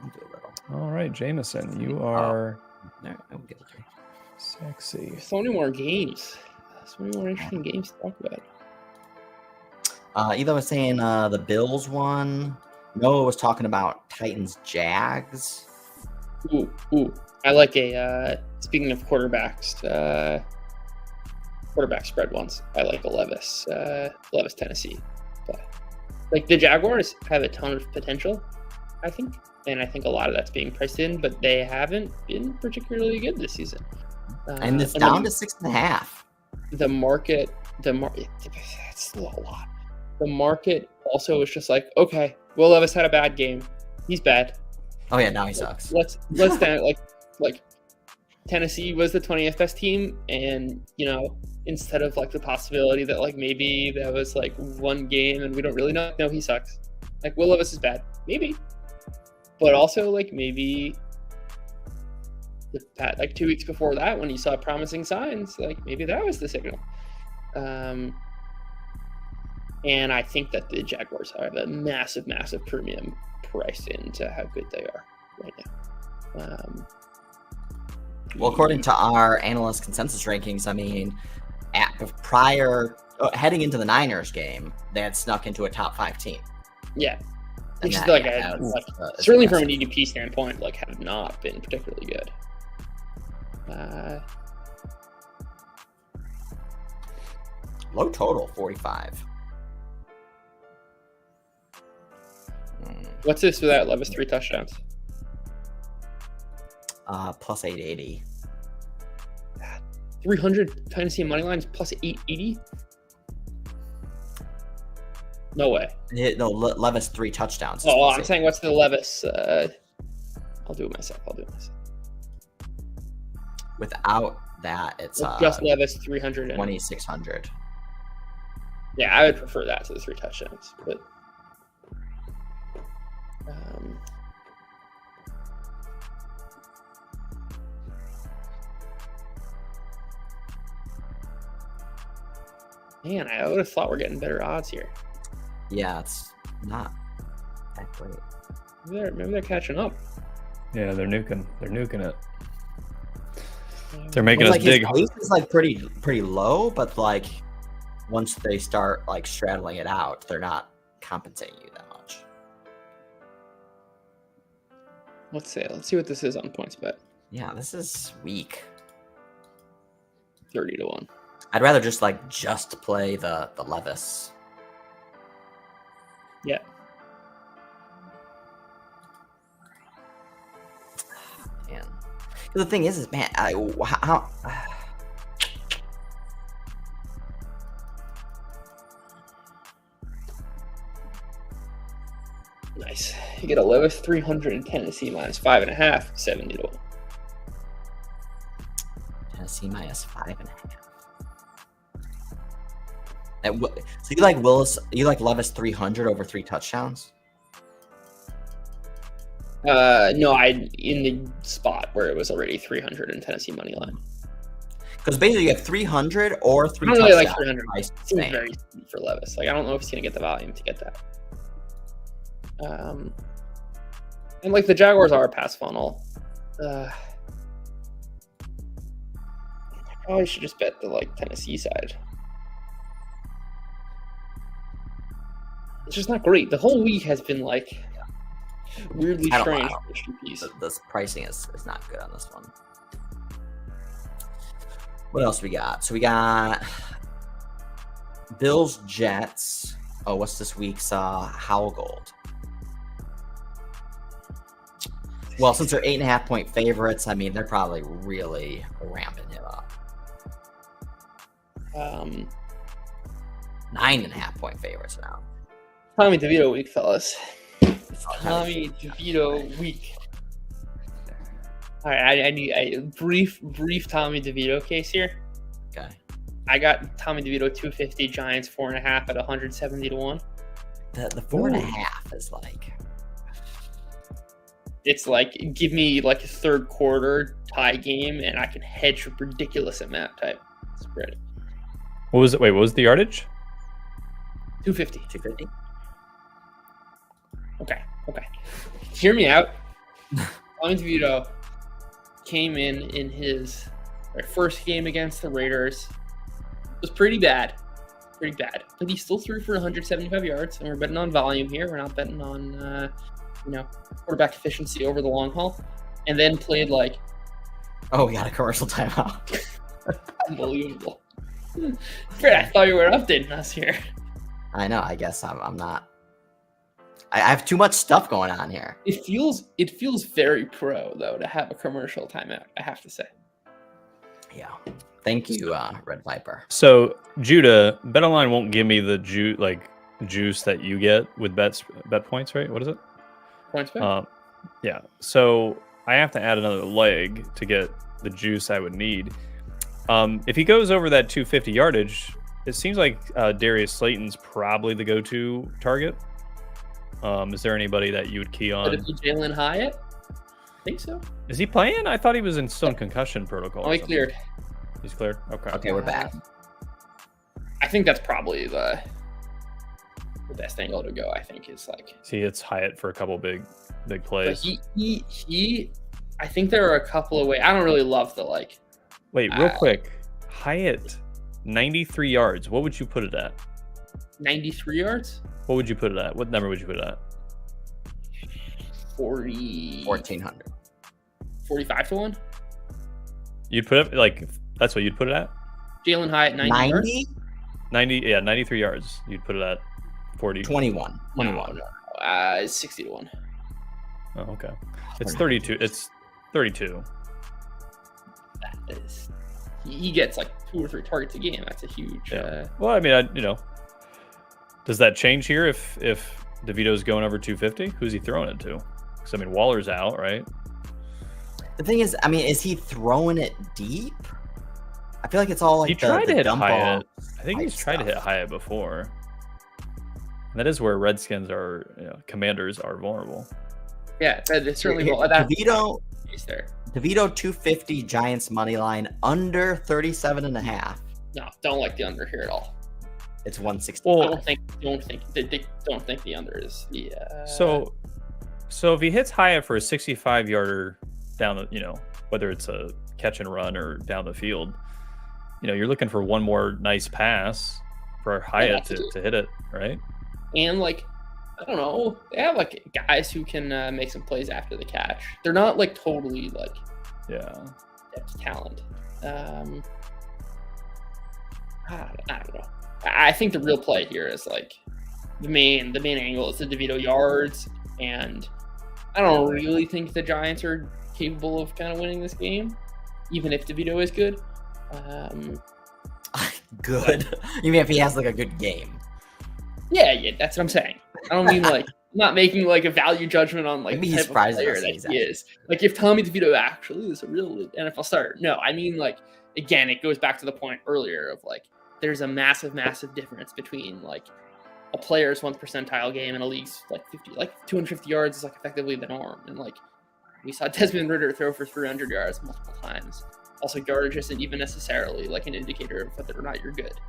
I'll do a little.
All right, Jameson, you are
sexy. So many more games. So many more interesting games to talk about.
Either was saying the Bills one. Noah was talking about Titans Jags.
Ooh. I like a speaking of quarterbacks, quarterback spread ones. I like a Levis Tennessee. But like the Jaguars have a ton of potential, I think. And I think a lot of that's being priced in, but they haven't been particularly good this season.
And it's down to 6.5.
The market, that's still a lot. The market also is just like, okay, Will Levis had a bad game. He's bad.
Oh yeah, now he sucks.
Let's stand like Tennessee was the 20th best team, and instead of like the possibility that like maybe that was like one game and we don't really know. No, he sucks. Like Will Levis is bad, maybe, but also like maybe like 2 weeks before that when you saw promising signs, like maybe that was the signal. And I think that the Jaguars have a massive premium priced into how good they are right now.
Well, according to our analyst consensus rankings, I mean, heading into the Niners game, they had snuck into a top 5 team.
Yeah. Which is certainly from an EDP standpoint, like have not been particularly good.
Low total, 45.
What's this without Levis 3 touchdowns?
Plus 880.
300 Tennessee money lines plus 880. No way.
No, Levis 3 touchdowns.
Oh, I'm saying what's the Levis? I'll do it myself.
Without that, it's
just Levis 300 and
2,600.
Yeah, I would prefer that to the 3 touchdowns, but. Man, I would have thought we're getting better odds here.
Yeah, it's not that great.
Maybe they're catching up.
Yeah, they're nuking it. They're making us dig.
His pace is like pretty low, but like once they start like straddling it out, they're not compensating you that much.
Let's see what this is on points bet.
Yeah, this is weak.
30-1.
I'd rather just play the Levis.
Yeah.
Man. The thing is man, how
Nice. You get a Levis 300 and Tennessee minus 5.5, 70-1.
Tennessee minus 5.5. So you like Willis? You like Levis 300 over 3 touchdowns?
No, in the spot where it was already 300 in Tennessee money line.
Because basically you have 300 or 3
I don't
touchdowns.
really like 300. It seems very steep for Levis. I don't know if he's gonna get the volume to get that. And the Jaguars are a pass funnel. I probably should just bet the Tennessee side. It's just not great. The whole week has been weirdly strange for SGPs.
This pricing is not good on this one. What else we got? So we got Bills Jets. Oh, what's this week's Howl Gold? Well, since they're 8.5-point favorites, I mean they're probably really ramping it up. 9.5-point favorites now.
Tommy DeVito week, fellas. It's Tommy DeVito week. All right, I need a brief Tommy DeVito case here.
Okay.
I got Tommy DeVito 250, Giants 4.5 at 170-1.
The 4.5 is
It's give me a third quarter tie game, and I can hedge a ridiculous amount type spread.
What was it? Wait, what was the yardage?
250.
250.
Okay. Hear me out. Tommy DeVito came in his first game against the Raiders. It was pretty bad. But he still threw for 175 yards, and we're betting on volume here. We're not betting on quarterback efficiency over the long haul. And then played
Oh, we got a commercial timeout.
Unbelievable. Fred, I thought you were updating us here.
I know. I guess I'm not. I have too much stuff going on here.
It feels very pro though to have a commercial timeout. I have to say.
Yeah. Thank you, Red Viper.
So Judah, BetOnline won't give me the juice that you get with bet points, right? What is it?
Points bet.
Yeah. So I have to add another leg to get the juice I would need. If he goes over that 250 yardage, it seems like Darius Slayton's probably the go-to target. Is there anybody that you would key on?
Could it be Jalen Hyatt? I think so.
Is he playing? I thought he was in some concussion protocol.
Oh, he cleared.
He's cleared?
Okay, we're back.
I think that's probably the best angle to go, I think, is
See, it's Hyatt for a couple big plays.
He I think there are a couple of ways. I don't really love the
Wait, real quick. Hyatt, 93 yards. What would you put it at?
93 yards?
What would you put it at? What number would you put it at?
1,400.
45-1?
You'd put it that's what you'd put it at?
Jalen Hyatt 90 yards?
93 yards. You'd put it at 40.
21.
No. 60-1.
Oh, okay. It's 32. It's 32.
That is, he gets 2 or 3 targets a game. That's a huge.
Yeah. Well, I mean, does that change here if DeVito's going over 250? Who's he throwing it to? Because I mean, Waller's out, right?
The thing is, is he throwing it deep? I feel like it's all
he tried to hit Hyatt. I think he's tried to hit Hyatt before. And that is where Redskins Commanders are vulnerable.
Yeah, it's certainly
DeVito.
There.
DeVito 250 Giants money line under 37.5.
No, don't like the under here at all.
It's 160.
Well, don't think the under is the.
So if he hits Hyatt for a 65-yarder down the, whether it's a catch and run or down the field, you're looking for one more nice pass for Hyatt to hit it, right?
And I don't know. They have like guys who can make some plays after the catch. They're not like totally like depth talent. I don't know. I think the real play here is like the main angle is the DeVito yards, and I don't really think the Giants are capable of kind of winning this game, even if DeVito is good.
Good. You mean if he has like a good game?
Yeah, that's what I'm saying. I don't mean like not making like a value judgment on like
Maybe
the
he's
type of player
surprised
that he is. Like if Tommy DeVito actually is a real NFL starter. No, I mean like again, it goes back to the point earlier of like there's a massive difference between like a player's 1st percentile game and a league's like 250 yards is like effectively the norm. And like we saw Desmond Ridder throw for 300 yards multiple times. Also, yardage isn't even necessarily like an indicator of whether or not you're good.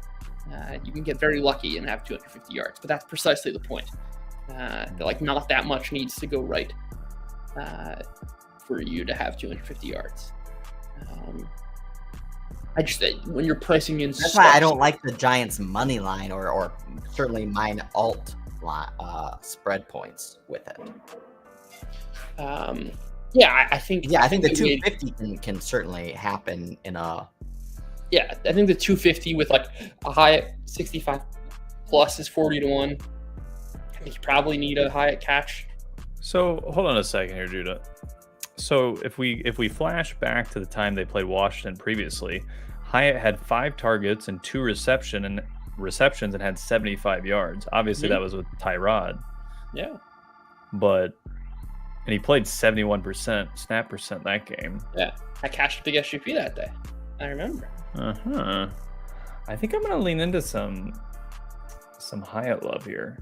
You can get very lucky and have 250 yards, but that's precisely the point. That like not that much needs to go right for you to have 250 yards. I just when you're pricing in,
that's why I don't like the Giants money line or certainly mine alt spread points with it.
I think
the 250 can certainly happen in a.
Yeah, I think the 250 with like a high 65 plus is 40 to 1. I think you probably need a high catch.
So hold on a second here, Judah. So if we flash back to the time they played Washington previously, Hyatt had 5 targets and 2 receptions and had 75 yards. Obviously, that was with Tyrod.
Yeah.
And he played 71% snap percent that game.
Yeah, I cashed a big SGP that day. I remember.
I think I'm gonna lean into some Hyatt love here.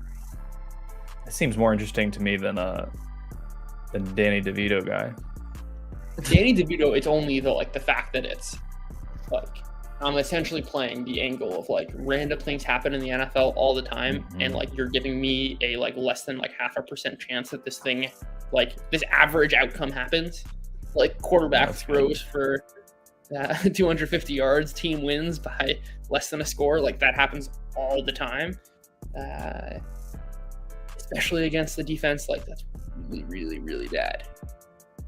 It seems more interesting to me than Danny DeVito guy.
Danny DeVito, it's only the fact that it's like I'm essentially playing the angle of like random things happen in the NFL all the time, and like you're giving me a like less than like 0.5% chance that this thing, like this average outcome happens. Like quarterback throws for 250 yards, team wins by less than a score. Like that happens all the time, especially against the defense. Like that's really, really, really bad.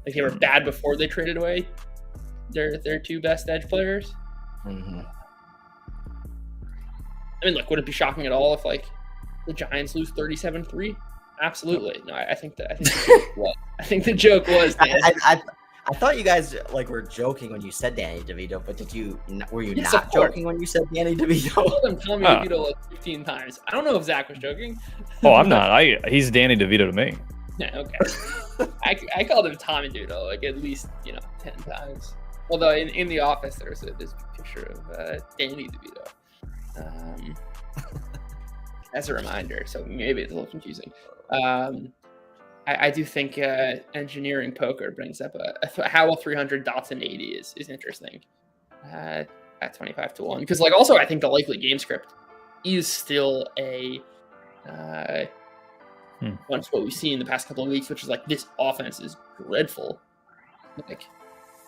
Like they were bad before they traded away their 2 best edge players. I mean, look, would it be shocking at all if like the Giants lose 37-3? Absolutely. No, I think the joke was.
I thought you guys like were joking when you said Danny DeVito, but were you
Yes,
not joking when you said Danny DeVito?
I told him Tommy DeVito like 15 times. I don't know if Zach was joking.
Oh, I'm not. He's Danny DeVito to me.
Yeah, okay. I called him Tommy DeVito like at least 10 times. Although in the office there's a picture of Danny DeVito as a reminder, so maybe it's a little confusing. I do think engineering poker brings up a Howell 300 Dotson 80 is interesting at 25 to 1, because like also I think the likely game script is still a once what we've seen in the past couple of weeks, which is like this offense is dreadful. Like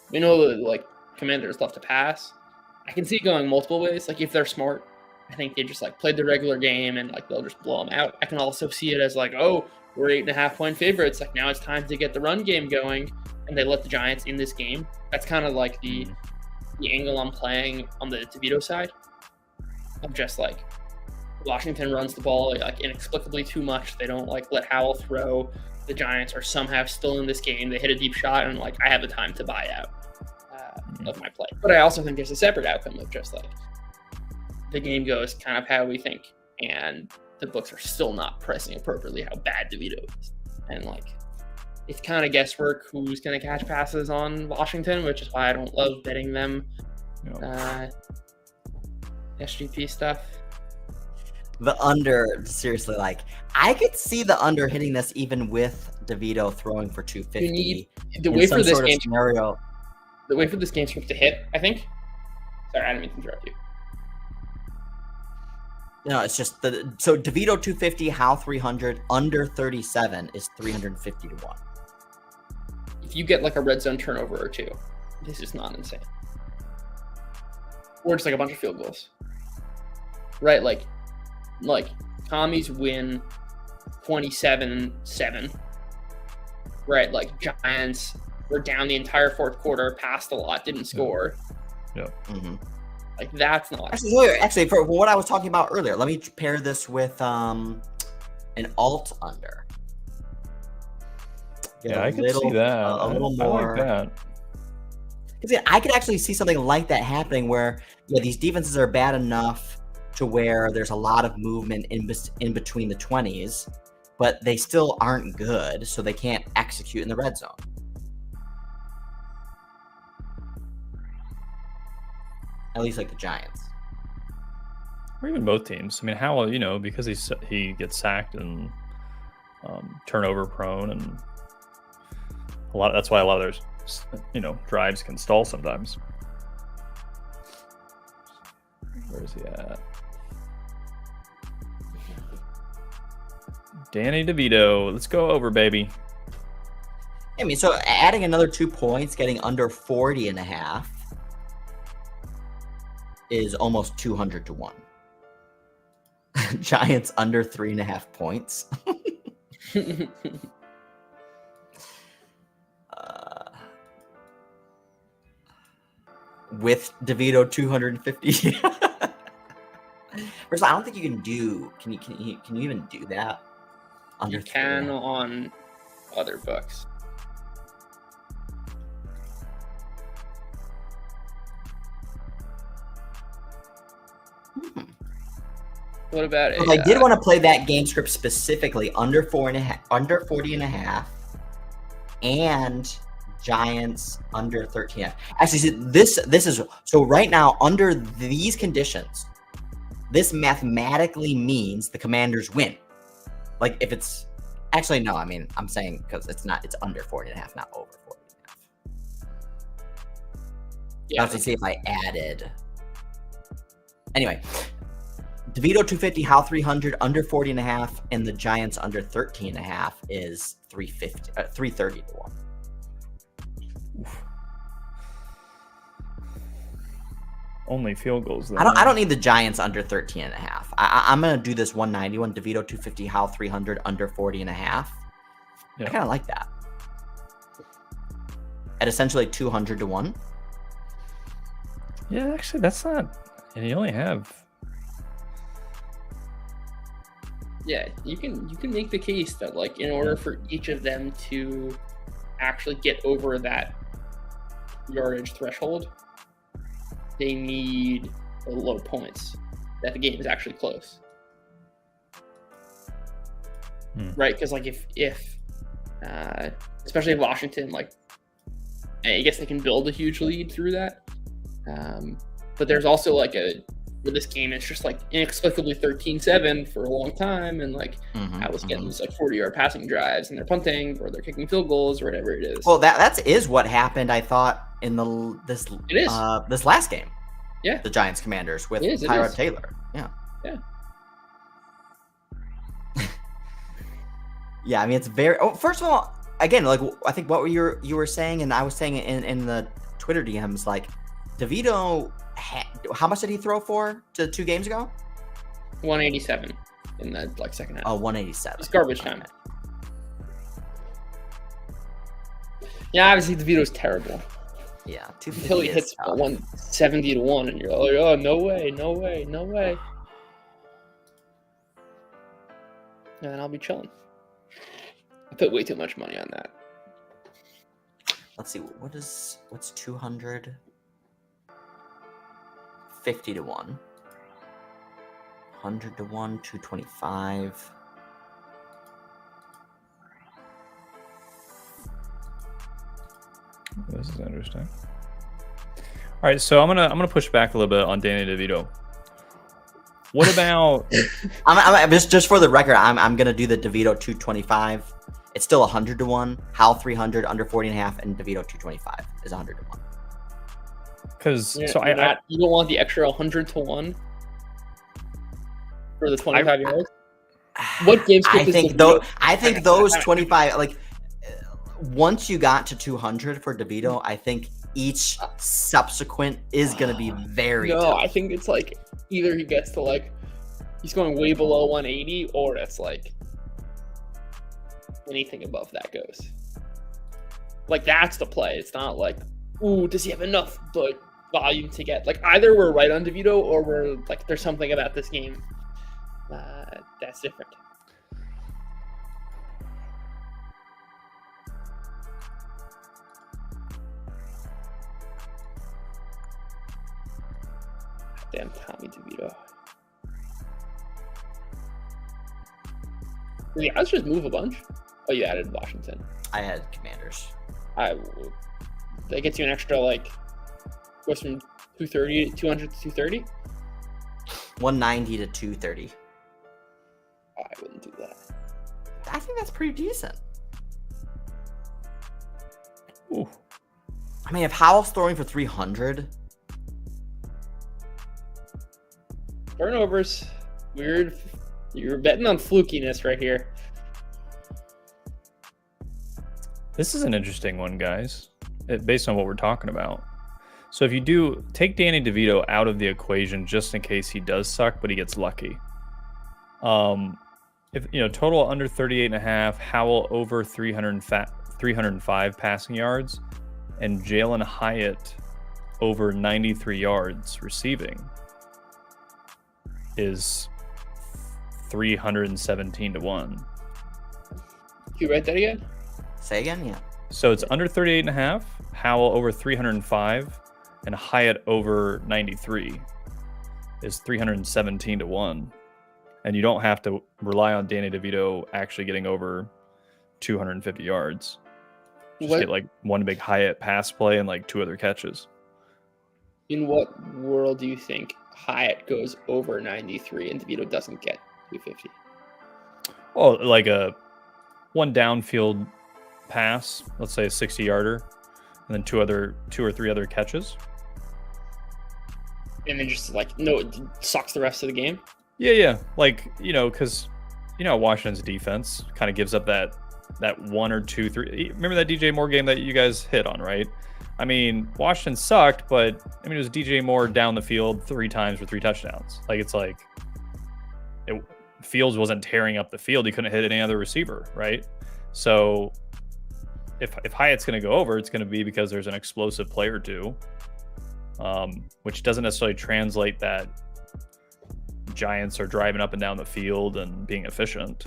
we know that like Commanders love to pass. I can see it going multiple ways. Like if they're smart, I think they just like played the regular game and like they'll just blow them out. I can also see it as like, oh, we're 8.5-point favorites. Like now it's time to get the run game going, and they let the Giants in this game. That's kind of like the angle I'm playing on the DeVito side. I'm just like Washington runs the ball like inexplicably too much. They don't like let Howell throw. The Giants are somehow still in this game. They hit a deep shot, and like I have the time to buy out of my play. But I also think there's a separate outcome of just like the game goes kind of how we think, and the books are still not pricing appropriately how bad DeVito is. And like it's kind of guesswork who's going to catch passes on Washington, which is why I don't love betting them SGP stuff.
The under, seriously, like I could see the under hitting this even with DeVito throwing for 250.
You need the way for this game
scenario.
The way for this game script to hit, I think. Sorry, I didn't mean to interrupt you.
No, it's just so DeVito 250, Hal 300, under 37 is 350 to 1.
If you get like a red zone turnover or 2, this is not insane. Or just like a bunch of field goals. Right? Like Commies win 27-7. Right, like Giants were down the entire fourth quarter, passed a lot, didn't score.
Yeah.
Mm-hmm.
Like that's not
Actually, for what I was talking about earlier, let me pair this with an alt under.
Yeah, I could see that.
A little more.
I like that.
Because I could actually see something like that happening where these defenses are bad enough to where there's a lot of movement in between the 20s, but they still aren't good, so they can't execute in the red zone. At least like the Giants.
Or even both teams. I mean, Howell, because he gets sacked and turnover prone, and that's why a lot of their drives can stall sometimes. Where is he at? Danny DeVito. Let's go over, baby.
I mean, so adding another 2 points, getting under 40.5 is almost 200 to 1. Giants under 3.5 points. With DeVito 250. First, I don't think you can do. Can you even do that?
You can on other books. What about it?
I did want to play that game script specifically under 40.5, and Giants under 13.5. Actually, see, this is so right now under these conditions. This mathematically means the Commanders win. Like if it's actually no, I mean I'm saying because it's under 40.5, not over 40.5. Yeah. Let's see if I added. Anyway, DeVito 250, Hal 300, under 40.5, and the Giants under 13.5 is 330 to 1.
Oof. Only field goals. Though,
I don't need the Giants under 13.5. I'm gonna do this 191 DeVito 250, Hal 300, under 40.5. Yeah. I kind of like that. At essentially 200 to 1.
Yeah, actually, that's not. And you only have.
Yeah, you can make the case that like in order for each of them to actually get over that yardage threshold, they need low points, that the game is actually close. Right? Because like if especially if Washington, like I guess they can build a huge lead through that. But there's also like with this game, it's just like inexplicably 13-7 for a long time, and like I was getting these like 40-yard passing drives, and they're punting or they're kicking field goals or whatever it is.
Well, that is what happened, I thought, in this last game.
Yeah,
the Giants Commanders with Tyrod Taylor. Yeah. Yeah, I mean it's very. Oh, first of all, again, like I think what you were saying, and I was saying in the Twitter DMs, like DeVito. How much did he throw for 2 games ago?
187 in the second half.
Oh, 187.
It's garbage time. Yeah, obviously DeVito's terrible.
Yeah,
until he hits 170 to 1, and you're like, oh, no way. And then I'll be chilling. I put way too much money on that.
Let's see, what's 200? 50 to 1, 100 to 1, 225.
This is interesting. All right, so I'm gonna push back a little bit on Danny DeVito. What about?
I'm just for the record, I'm gonna do the DeVito 225. It's still 100 to 1. Hal 300, under 40.5, and DeVito 225 is 100 to 1.
Because you
don't want the extra 100 to 1 for the 25 yards. What game script
I think those 25, like once you got to 200 for DeVito, I think each subsequent is going to be very tough.
I think it's like either he gets to like he's going way below 180, or it's like anything above that goes. Like, that's the play. It's not like, ooh, does he have enough volume to get? Like, either we're right on DeVito or we're like, there's something about this game that's different. Damn, Tommy DeVito. Did the odds just move a bunch? Oh, you added Washington.
I had Commanders.
That gets you an extra, like, goes from 200 to 230?
190 to 230.
I wouldn't do that.
I think that's pretty decent.
Ooh.
I mean, if Howell's throwing for 300...
Turnovers. Weird. You're betting on flukiness right here.
This is an interesting one, guys, based on what we're talking about. So if you do take Danny DeVito out of the equation just in case he does suck, but he gets lucky. If total under 38.5, Howell over 305 passing yards, and Jalen Hyatt over 93 yards receiving is 317 to 1.
Can you write that again?
Say again, yeah.
So it's under 38.5, Howell over 305, and Hyatt over 93 is 317 to 1. And you don't have to rely on Danny DeVito actually getting over 250 yards. Just get like one big Hyatt pass play and like 2 other catches.
In what world do you think Hyatt goes over 93 and DeVito doesn't get 250?
Oh, like a one downfield pass, let's say a 60-yarder, and then 2 or 3 other catches.
And then just like, no, it sucks the rest of the game?
Yeah. Like, because, Washington's defense kind of gives up that 1 or 2, 3. Remember that DJ Moore game that you guys hit on, right? I mean, Washington sucked, but it was DJ Moore down the field 3 times for 3 touchdowns. Like, it's like Fields wasn't tearing up the field. He couldn't hit any other receiver, right? So if Hyatt's going to go over, it's going to be because there's an explosive play or two, which doesn't necessarily translate that Giants are driving up and down the field and being efficient.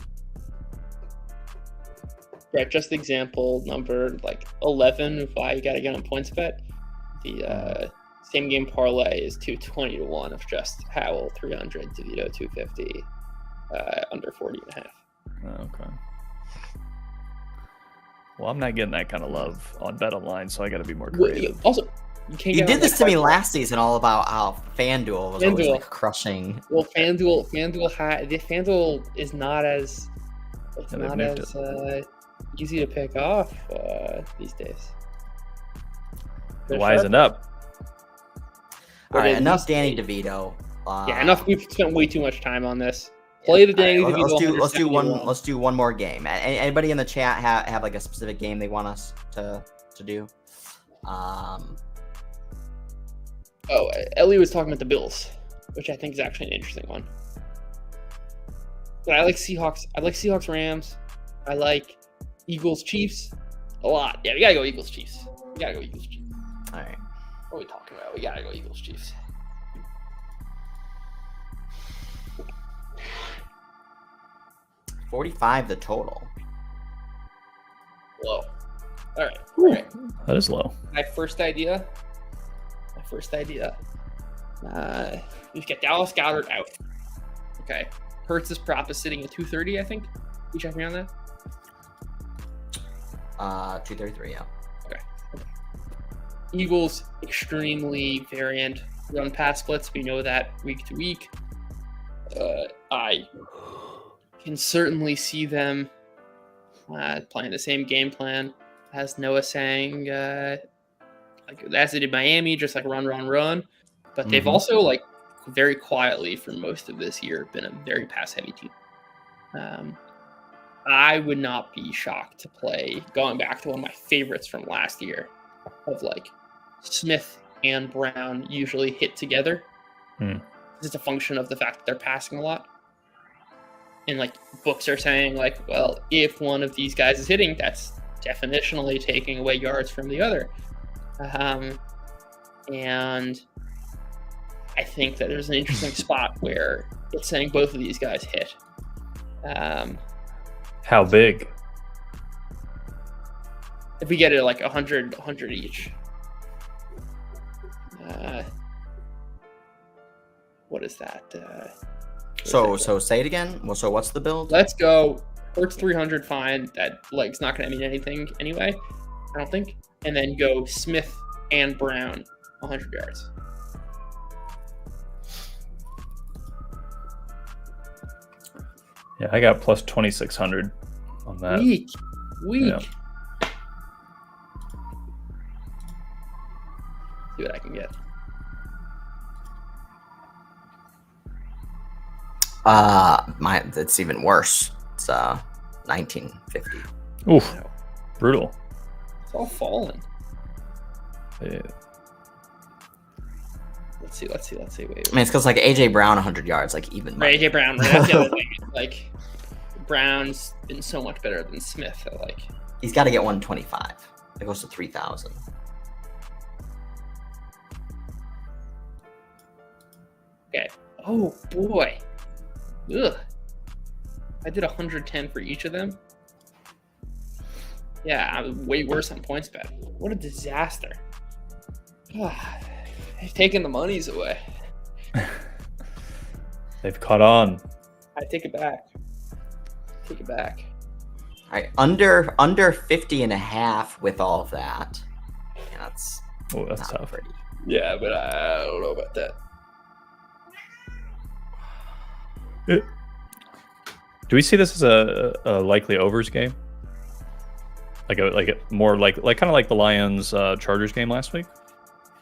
Right, just example number like 11. Why you got to get on points bet? The same game parlay is 220 to 1 of just Howell 300, DeVito 250, under 40.5.
Okay. Well, I'm not getting that kind of love on Bet Online, so I got to be more creative.
Also, you can't.
You
get
did this to me last season, all about how FanDuel was always like crushing.
Well, FanDuel is not as easy to pick off these days.
Wisen up.
All right, enough Danny DeVito.
Yeah, enough. We've spent way too much time on this. Play the Danny DeVito.
Let's do one more game. Anybody in the chat have like a specific game they want us to do?
Ellie was talking about the Bills, which I think is actually an interesting one. But I like Seahawks. I like Seahawks Rams. I like Eagles Chiefs a lot. Yeah, we gotta go Eagles Chiefs. All
right.
What are we talking about? We gotta go Eagles Chiefs.
$45 the total.
Low. All right.
That is low.
My first idea. We get Dallas Goedert out. Okay. Hurts' prop is sitting at 230, I think. You check me on that?
233, yeah.
Okay. Eagles, extremely variant run pass splits. We know that week to week. I can certainly see them playing the same game plan as Noah saying, as they did Miami, just like run. But they've also, like, very quietly for most of this year been a very pass-heavy team. I would not be shocked to play, going back to one of my favorites from last year, of like Smith and Brown usually hit together. It's a function of the fact that they're passing a lot. And like books are saying, like, well, if one of these guys is hitting, that's definitionally taking away yards from the other. And I think that there's an interesting spot where it's saying both of these guys hit.
How big?
If we get it like 100 each. What is that?
So say it again. Well, so what's the build?
Let's go. Hurts 300, fine. That leg's not going to mean anything anyway, I don't think. And then go Smith and Brown, 100 yards.
Yeah, I got plus 2,600 on that.
Weak.
Yeah.
See what I can get.
It's even worse. It's 1950.
Oof, brutal.
It's all fallen.
Yeah.
Let's see. Wait.
I mean, it's because like AJ Brown 100 yards, like even.
Right, AJ Brown. Right, that's the other thing. Like, Brown's been so much better than Smith. So, like,
he's got to get 125. It goes to 3,000.
okay. Oh boy. Ugh. I did 110 for each of them. Yeah, I was way worse on points bet. What a disaster. They've taken the monies away.
They've caught on.
I take it back. Take it back.
All right, under 50 and a half with all of that. Yeah, that's
That's
not
tough.
pretty.
Yeah, but I don't know about that.
Do we see this as a likely overs game? Like a more like kind of like the Lions Chargers game last week?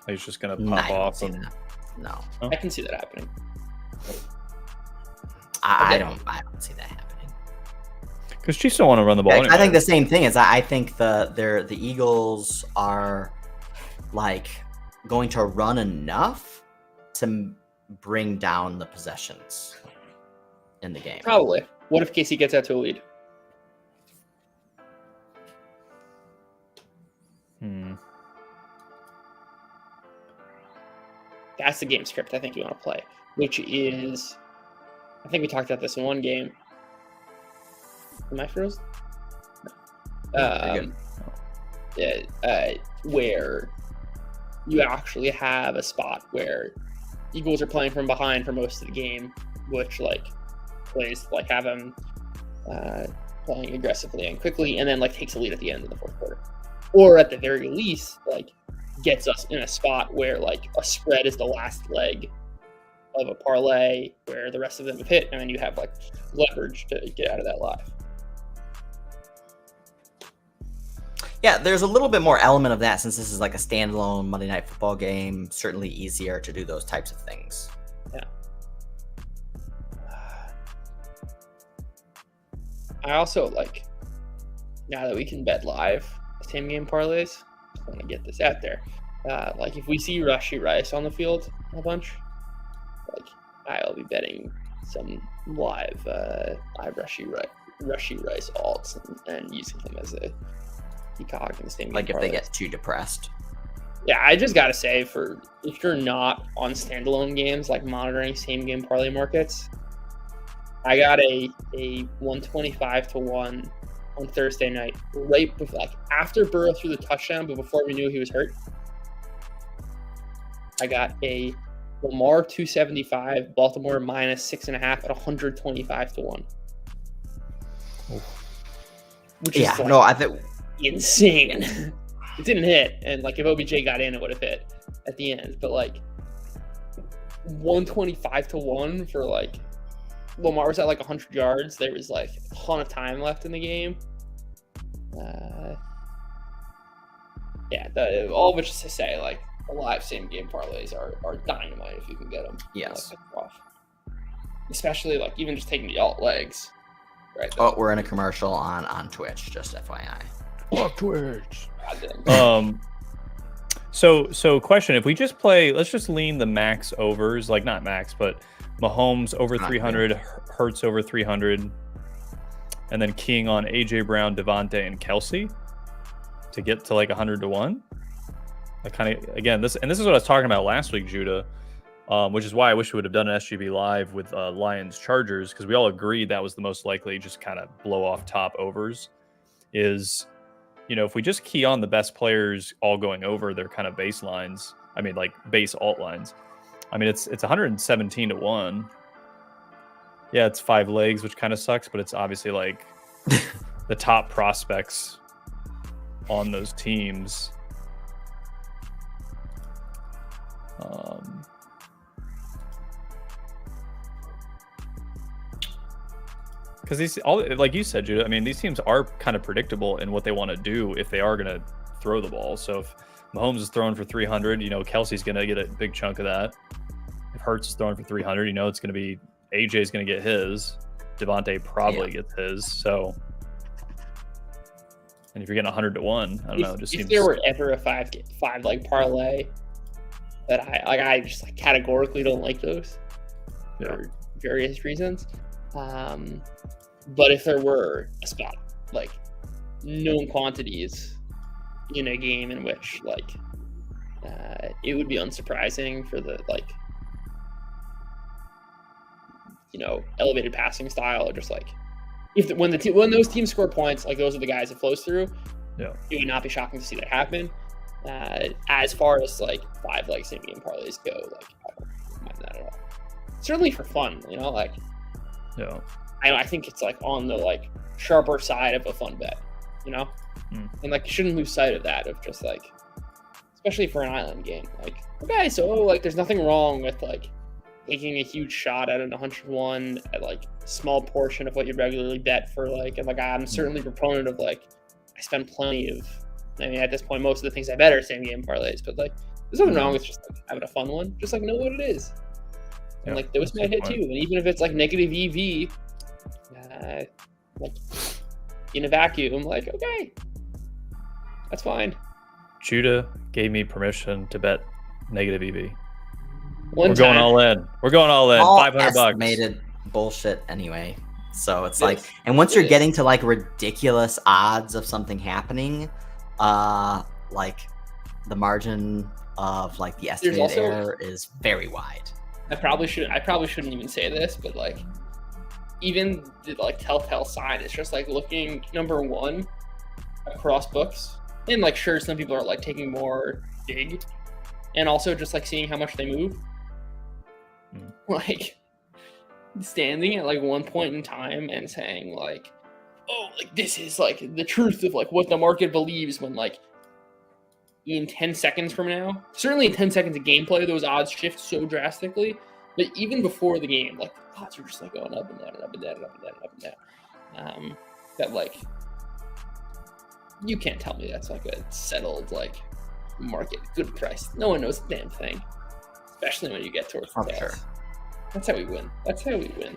Like it's just gonna pop off.
No,
I can see that happening.
I don't see that happening.
Because Chiefs don't want to run the ball.
I think the same thing is I think the Eagles are like going to run enough to bring down the possessions in the game.
Probably. What if Casey gets out to a lead? That's the game script I think you want to play, which is, I think we talked about this in one game. Am I frozen? Where you actually have a spot where Eagles are playing from behind for most of the game, which like plays like have them playing aggressively and quickly, and then like takes a lead at the end of the fourth quarter, or at the very least like gets us in a spot where like a spread is the last leg of a parlay where the rest of them have hit, and then you have like leverage to get out of that live.
Yeah, there's a little bit more element of that since this is like a standalone Monday Night Football game. Certainly easier to do those types of things.
Yeah. I also like, now that we can bet live same game parlays, I want to get this out there. Like if we see Rashee Rice on the field a bunch, like I'll be betting some live Rashee Rice alts and using him as a peacock in the same game
Like if
parlays.
they get too depressed.
Yeah, I just gotta say, for if you're not on standalone games like monitoring same game parlay markets, I got a 125 to 1 on Thursday night, right before, like after Burrow threw the touchdown, but before we knew he was hurt. I got a Lamar 275, Baltimore minus 6.5 at 125 to 1. Which is like,
no, I think
insane. It didn't hit, and like if OBJ got in, it would have hit at the end. But like 125 to 1 for like Lamar was at like 100 yards. There was like a ton of time left in the game. All of which is to say, like the live same game parlays are dynamite if you can get them.
Yes.
Especially like even just taking the alt legs. Right.
Oh, we're in a commercial on Twitch, just FYI.
Fuck Twitch. So question: if we just play, let's just lean the max overs, like not max, but Mahomes over 300, Hurts over 300, and then keying on AJ Brown, Devontae, and Kelsey to get to like 100 to 1. I kind of, again, this is what I was talking about last week, Judah, which is why I wish we would have done an SGP live with Lions Chargers, because we all agreed that was the most likely just kind of blow off top overs. Is, you know, if we just key on the best players all going over their kind of baselines, I mean, like base alt lines, I mean, it's 117 to 1. Yeah, it's 5 legs, which kind of sucks, but it's obviously like the top prospects on those teams. Because these, all like you said, Judah, I mean, these teams are kind of predictable in what they want to do if they are going to throw the ball. So if Mahomes is throwing for 300, you know, Kelsey's going to get a big chunk of that. If Hurts is throwing for 300, you know, it's going to be AJ's going to get his. Devontae probably gets his. So, and if you're getting 100 to 1, I don't know. It just
if
seems.
There were ever a five like parlay that I just like categorically don't like those for various reasons. But if there were a spot like known quantities in a game in which like it would be unsurprising for the like, you know, elevated passing style, or just like if when those teams score points, like those are the guys it flows through.
Yeah,
it would not be shocking to see that happen. As far as like 5 like same game parlays go, like I don't mind that at all. Certainly for fun, you know, like
yeah.
I think it's like on the like sharper side of a fun bet, you know, and like you shouldn't lose sight of that, of just like, especially for an island game, like okay, so like there's nothing wrong with like taking a huge shot at an 101 at like small portion of what you regularly bet for, like, and like I'm certainly a proponent of like I spend plenty of, I mean at this point most of the things I bet are same game parlays, but like there's nothing wrong with just like having a fun one, just like know what it is, and like those might hit too, and even if it's like negative EV. Like in a vacuum, like okay, that's fine.
Judah gave me permission to bet negative EV.
We're
going all in. We're going all in.
All
$500.
Estimated bullshit anyway. So it's like, and once you're getting to like ridiculous odds of something happening, like the margin of like the estimated error is very wide.
I probably shouldn't even say this, but like even the like telltale sign is just like looking, number one, across books, and like sure some people are like taking more big, and also just like seeing how much they move. Like standing at like one point in time and saying like, oh, like this is like the truth of like what the market believes, when like in 10 seconds from now, certainly in 10 seconds of gameplay, those odds shift so drastically. But even before the game, like the odds are just like going up and down and up and down and up and down and up and down. That like you can't tell me that's like a settled like market good price. No one knows a damn thing, especially when you get towards the tails. Sure. That's how we win. That's how we win.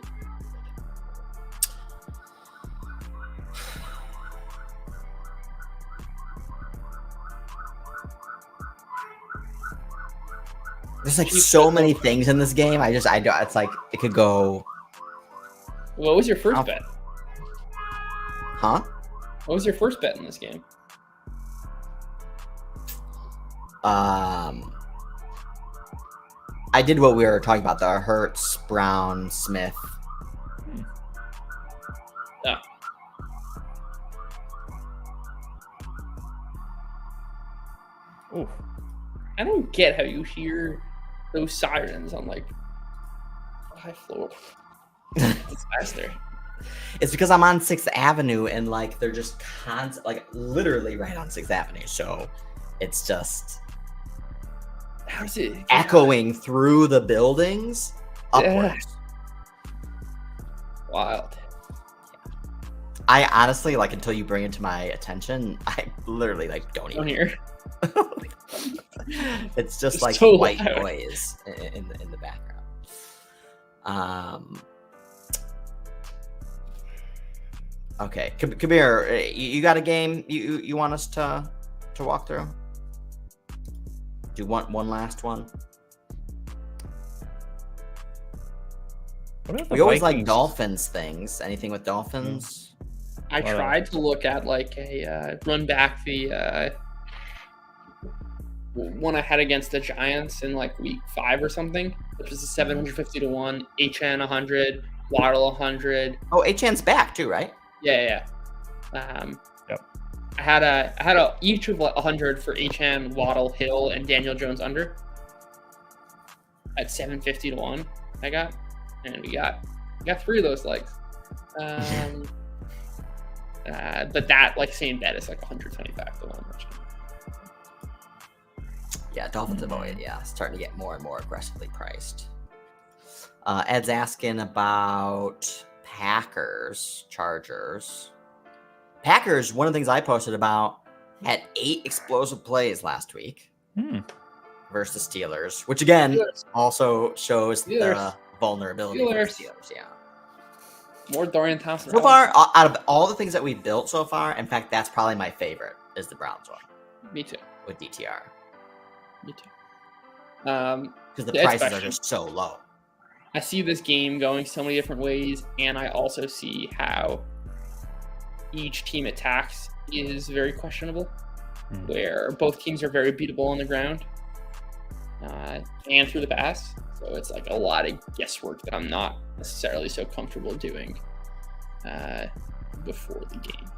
There's like so many things in this game. I don't. It's like it could go.
What was your first bet?
Huh?
What was your first bet in this game?
I did what we were talking about, the Hurts, Brown, Smith.
Ah.
Ooh.
I don't get how you hear those sirens on like high floor. It's faster.
It's because I'm on 6th Avenue and like they're just constant, like literally right on 6th Avenue. So it's just
how's it
echoing through the buildings upwards.
Wild.
I honestly, like, until you bring it to my attention, I literally like don't even
hear.
It's just like
so
white
loud
noise in the background. Okay, Kabir, you got a game you want us to walk through? Do you want one last one?
What about the
We always like
Vikings?
Dolphins things. Anything with Dolphins?
I tried to look at like a run back the one I had against the Giants in like week 5 or something, which is a 750 to 1, HN 100, Waddle 100.
Oh, HN's back too, right?
Yeah.
Yep.
I had a each of 100 for HN, Waddle, Hill, and Daniel Jones under at 750 to 1. I got, and we got 3 of those legs. But that like same bet is like 125 to 1. Which...
Yeah, Dolphins have always starting to get more and more aggressively priced. Ed's asking about Packers, Chargers. Packers, one of the things I posted about, had 8 explosive plays last week versus Steelers, which again also shows the vulnerability of the Steelers. Yeah.
More Dorian Thompson.
So far, out of all the things that we've built so far, in fact, that's probably my favorite, is the Browns one.
Me too.
With DTR.
Me too.
Because the prices are just so low.
I see this game going so many different ways, and I also see how each team attacks is very questionable, where both teams are very beatable on the ground and through the pass. So it's like a lot of guesswork that I'm not necessarily so comfortable doing before the game.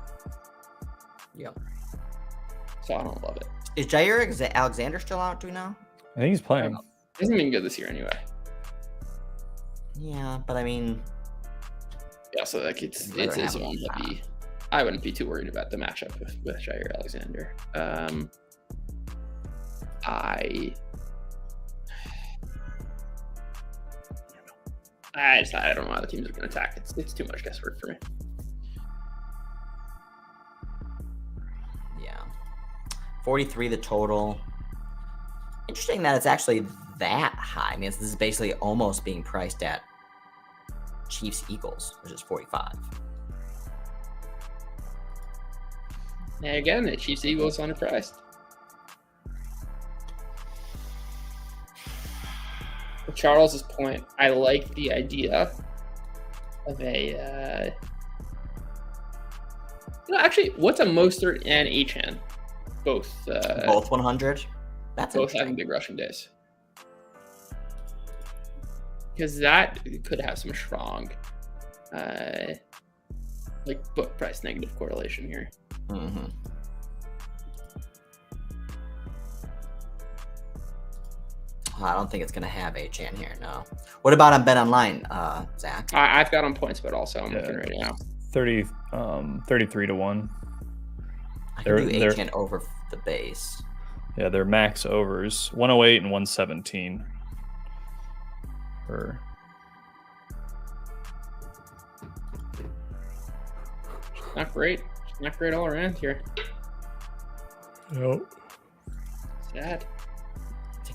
Yep.
So I don't love it.
Is Jair Alexander still out? Do we know?
I think he's playing.
He hasn't been good this year anyway.
Yeah, but I mean,
yeah. So like it's his own heavy. I wouldn't be too worried about the matchup with Jair Alexander. I don't know how the teams are going to attack. It's too much guesswork for me.
Yeah. 43 the total. Interesting that it's actually that high. I mean, this is basically almost being priced at Chiefs Eagles, which is 45.
And again, the Chiefs Eagles underpriced. To Charles's point, I like the idea of a. Actually, what's a Mostert and HN? Both
100. That's
both having big rushing days. Because that could have some strong, book price negative correlation here.
Mm-hmm. I don't think it's going to have HN here, no. What about on Bet Online, Zach?
I've got on points, but also I'm looking right now.
33 to 1.
I can do HN over the base.
Yeah, their max overs 108 and 117.
Not great. Not great all around here.
Nope.
Sad.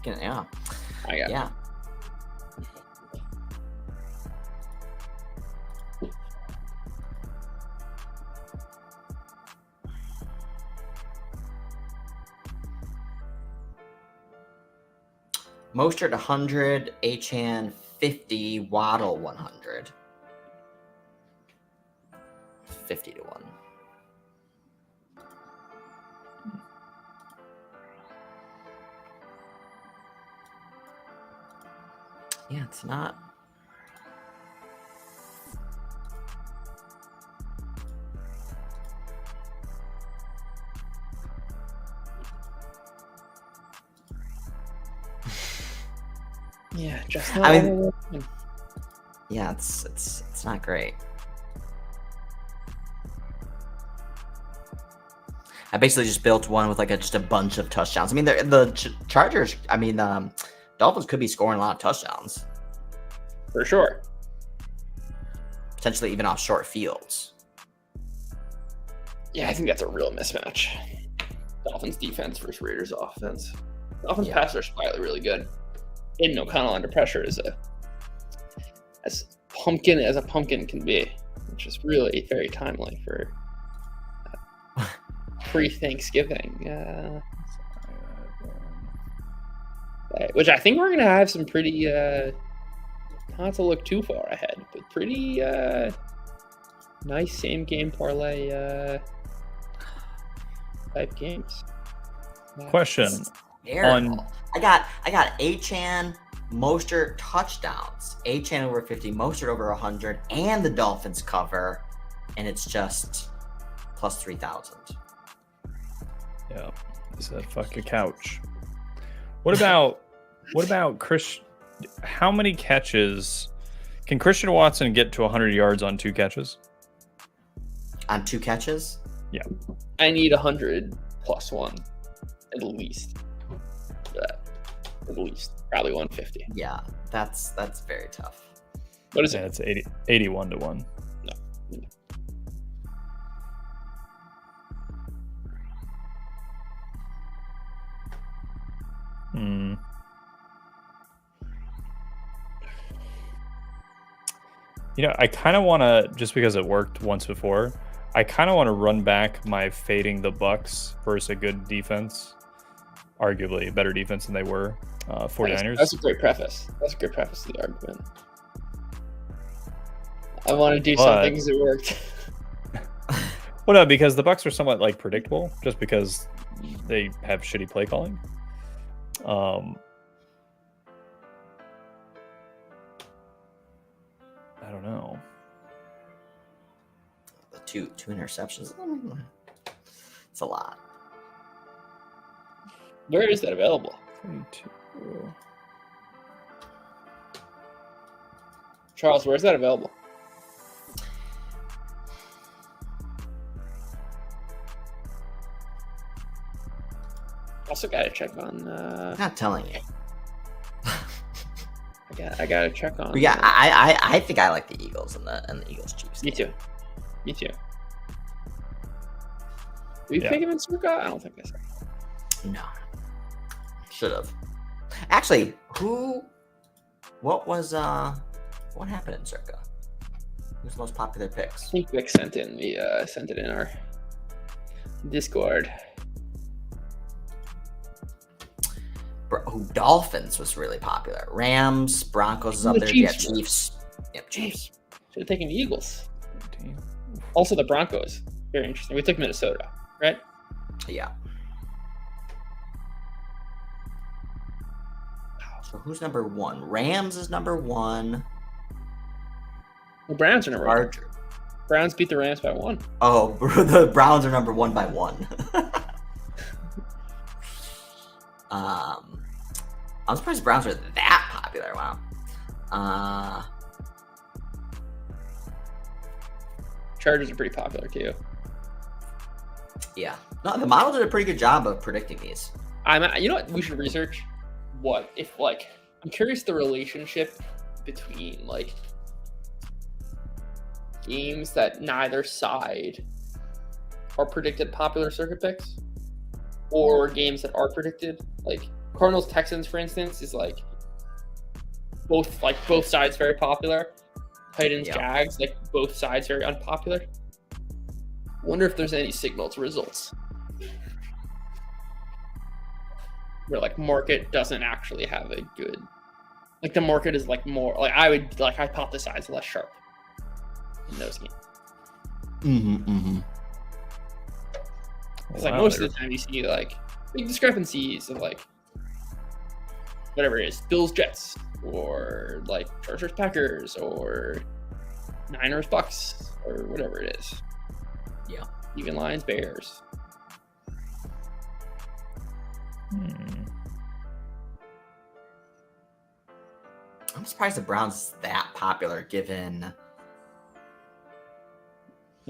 Yeah.
I got
yeah. Mostert 100, HN 50, Waddle 100. 50 to 1. Yeah, it's not.
Yeah, just.
I mean, yeah, it's not great. I basically just built one with just a bunch of touchdowns. I mean, the Chargers. I mean, Dolphins could be scoring a lot of touchdowns.
For sure.
Potentially even off short fields.
Yeah, I think that's a real mismatch. Dolphins defense versus Raiders offense. Dolphins pass rush is quietly really good. Aiden O'Connell under pressure is as pumpkin as a pumpkin can be, which is really very timely for pre-Thanksgiving. Which I think we're gonna have some pretty not to look too far ahead, but pretty nice same game parlay type games.
Question
Terrible. I got Achan, Mostert touchdowns, Achan over 50, Mostert over 100, and the Dolphins cover, and it's just plus 3,000.
Yeah, is that fuck a couch? What about Chris? How many catches can Christian Watson get to 100 yards on 2 catches?
On 2 catches?
Yeah.
I need 100 plus 1 at least. At least. Probably 150.
Yeah, that's very tough.
What is
Yeah,
it?
it's 81 to 1.
No.
You know, I kind of want to, just because it worked once before, I kind of want to run back my fading the Bucks versus a good defense, arguably a better defense than they were, 49ers.
That's a great preface. That's a great preface to the argument. I want to do something because it worked.
Well, no, because the Bucks are somewhat like predictable, just because they have shitty play calling. I don't know.
The two interceptions. It's a lot.
Where is that available?
42.
Charles, where is that available? Also got to check on.
I'm not telling you.
I got to check on.
But yeah, I think I like the Eagles and the Eagles Chiefs.
Me too. Me too. Did we pick him in Circa? I don't think I said.
No. Should have. Actually, what happened in Circa? Who's the most popular picks?
I think Vic sent it in our Discord.
Dolphins was really popular. Rams, Broncos is up there. Yeah, Chiefs. Yep, Chiefs.
Should have taken the Eagles. Also the Broncos. Very interesting. We took Minnesota, right?
Yeah. So who's number 1? Rams is number 1.
The Browns are number 1. Browns beat the Rams by 1.
Oh, the Browns are number 1 by 1. I'm surprised the Browns are that popular. Wow.
Chargers are pretty popular too.
Yeah. No, the model did a pretty good job of predicting these.
You know what? We should research. What if I'm curious the relationship between games that neither side are predicted popular circuit picks, or games that are predicted Cardinals Texans, for instance, is both sides very popular. Titans Jags, both sides very unpopular. Wonder if there's any signal to results where market doesn't actually have a good, the market is more I would hypothesize less sharp in those games. It's most of the time you see big discrepancies of whatever it is, Bills Jets, or Chargers Packers, or Niners Bucks, or whatever it is.
Yeah.
Even Lions Bears.
I'm surprised the Browns is that popular given.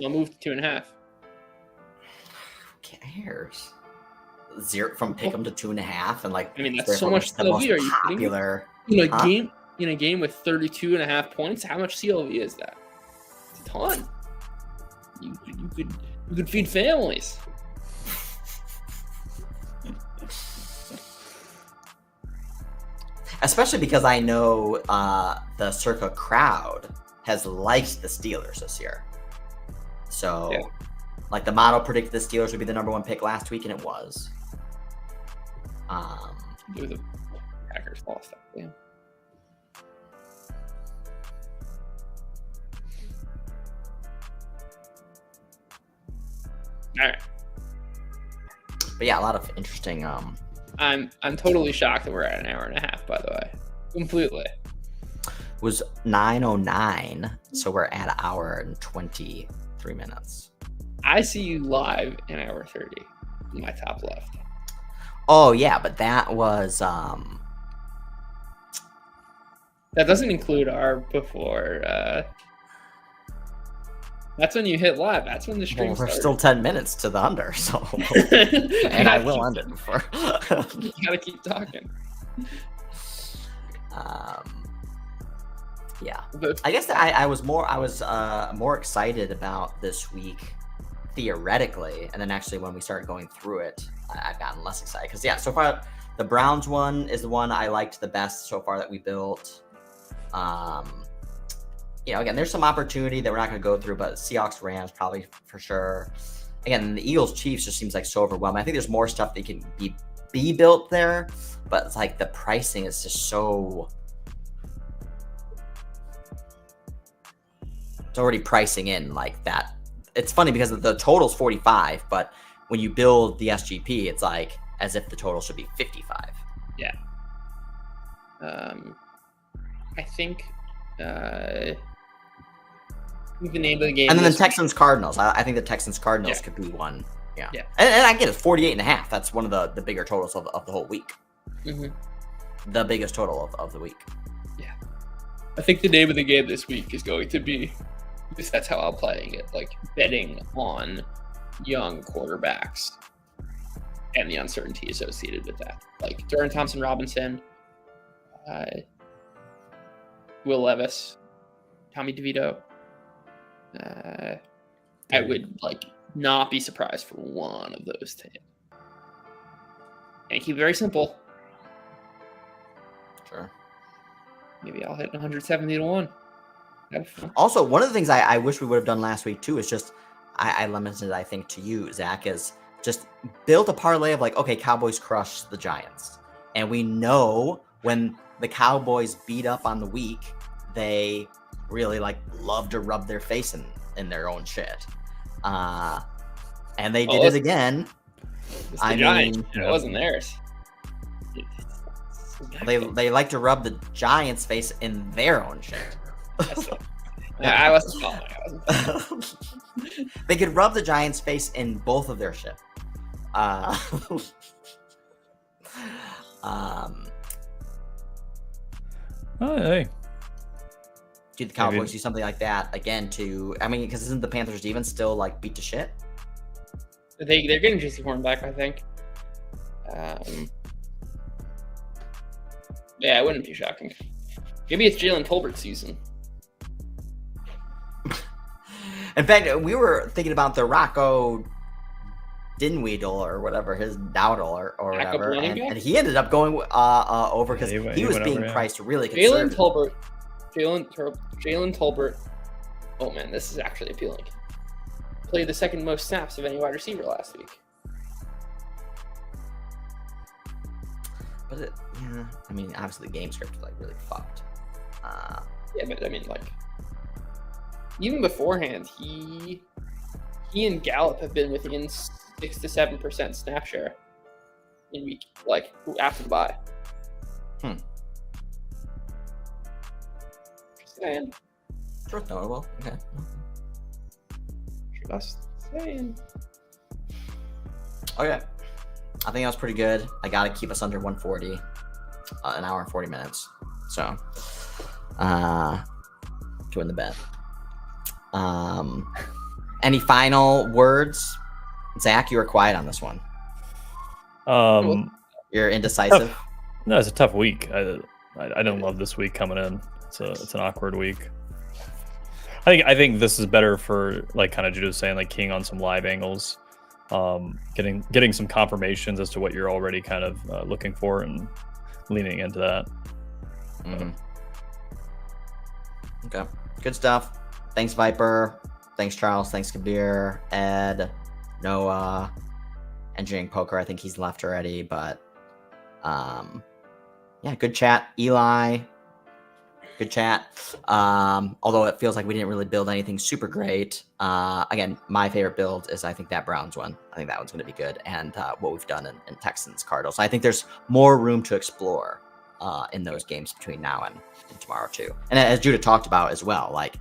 I'll move to 2.5.
Who cares? From pick 'em to 2.5 and
that's so much
the most
CLV. Are you
popular
in a game with 32.5 points? How much CLV is that? It's a ton. You could feed families.
Especially because I know the Circa crowd has liked the Steelers this year. So, the model predicted the Steelers would be the number 1 pick last week, and it was.
It was a Packers lost that game. All right.
But yeah, a lot of interesting.
I'm totally shocked that we're at an hour and a half. By the way, completely.
Was 9:09, so we're at an hour and 23 minutes.
I see you live in hour 30. In my top left.
Oh yeah, but that was
That doesn't include our before. That's when you hit live. That's when the stream
we're
started.
still 10 minutes to the under, so and I will end it before.
You gotta keep talking.
Yeah,
But
I guess that I was more excited about this week theoretically, and then actually when we started going through it, I've gotten less excited because so far the Browns one is the one I liked the best so far that we built. Again, there's some opportunity that we're not going to go through, but Seahawks Rams probably for sure. Again, the Eagles Chiefs just seems like so overwhelming. I think there's more stuff that can be built there, but it's like the pricing is just so. It's already pricing in like that. It's funny because the total's 45, but when you build the SGP, it's like as if the total should be 55.
yeah. I think the name of the game.
And then the
this
Texans Cardinals. I think the Texans Cardinals could be one. Yeah. And I get it. 48.5. That's one of the bigger totals of the whole week.
Mm-hmm.
The biggest total of the week.
Yeah. I think the name of the game this week is going to be, because that's how I'm playing it, like betting on young quarterbacks and the uncertainty associated with that. Like Durham Thompson Robinson, Will Levis, Tommy DeVito. I would not be surprised for one of those to hit. And keep it very simple.
Sure.
Maybe I'll hit 170 to 1.
Also, one of the things I wish we would have done last week too is just I limited, I think, to you, Zach, is just build a parlay of okay, Cowboys crush the Giants. And we know when the Cowboys beat up on the week, they really love to rub their face in their own shit. And they did it again.
I mean, it wasn't theirs.
They like to rub the Giants' face in their own shit.
I wasn't following.
They could rub the Giants' face in both of their shit.
Hey.
Do the Cowboys do something like that again because isn't the Panthers even still beat to shit?
They're getting Jesse Horn back, I think. Yeah, it wouldn't be shocking. Maybe it's Jalen Tolbert's season.
In fact, we were thinking about the Rocco Dinweedle or whatever, his Dowdle or whatever, and he ended up going over because he was being priced really conservative.
Jalen Tolbert. Oh man, this is actually appealing. Played the second most snaps of any wide receiver last week.
But obviously the game script is really fucked.
Yeah, but even beforehand, he and Gallup have been within 6 to 7% snap share in week after the bye. Just saying.
Sure, notable. Okay.
Just saying.
Okay. I think that was pretty good. I got to keep us under 140, an hour and 40 minutes. So, to win the bet. Any final words? Zach, you were quiet on this one. You're indecisive.
No, it's a tough week. I don't love this week coming in. It's an awkward week. I think this is better for kind of Judah was saying, keying on some live angles, getting some confirmations as to what you're already kind of looking for and leaning into that.
Mm-hmm. Okay, good stuff. Thanks, Viper. Thanks, Charles. Thanks, Kabir, Ed, Noah, Engineering Poker. I think he's left already, but Yeah, good chat, Eli. Good chat. Although it feels like we didn't really build anything super great. Again, my favorite build is I think that Browns one. I think that one's going to be good, and what we've done in Texans Cardinals. So I think there's more room to explore in those games between now and tomorrow too. And as Judah talked about as well, like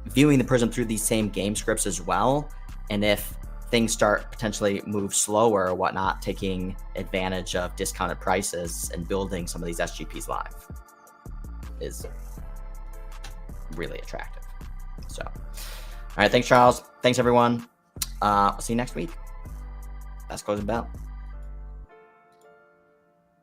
viewing the Prism through these same game scripts as well, and if things start potentially move slower or whatnot, taking advantage of discounted prices and building some of these SGPs live is really attractive. So, all right. Thanks, Charles. Thanks, everyone. We'll see you next week. That's closing bell.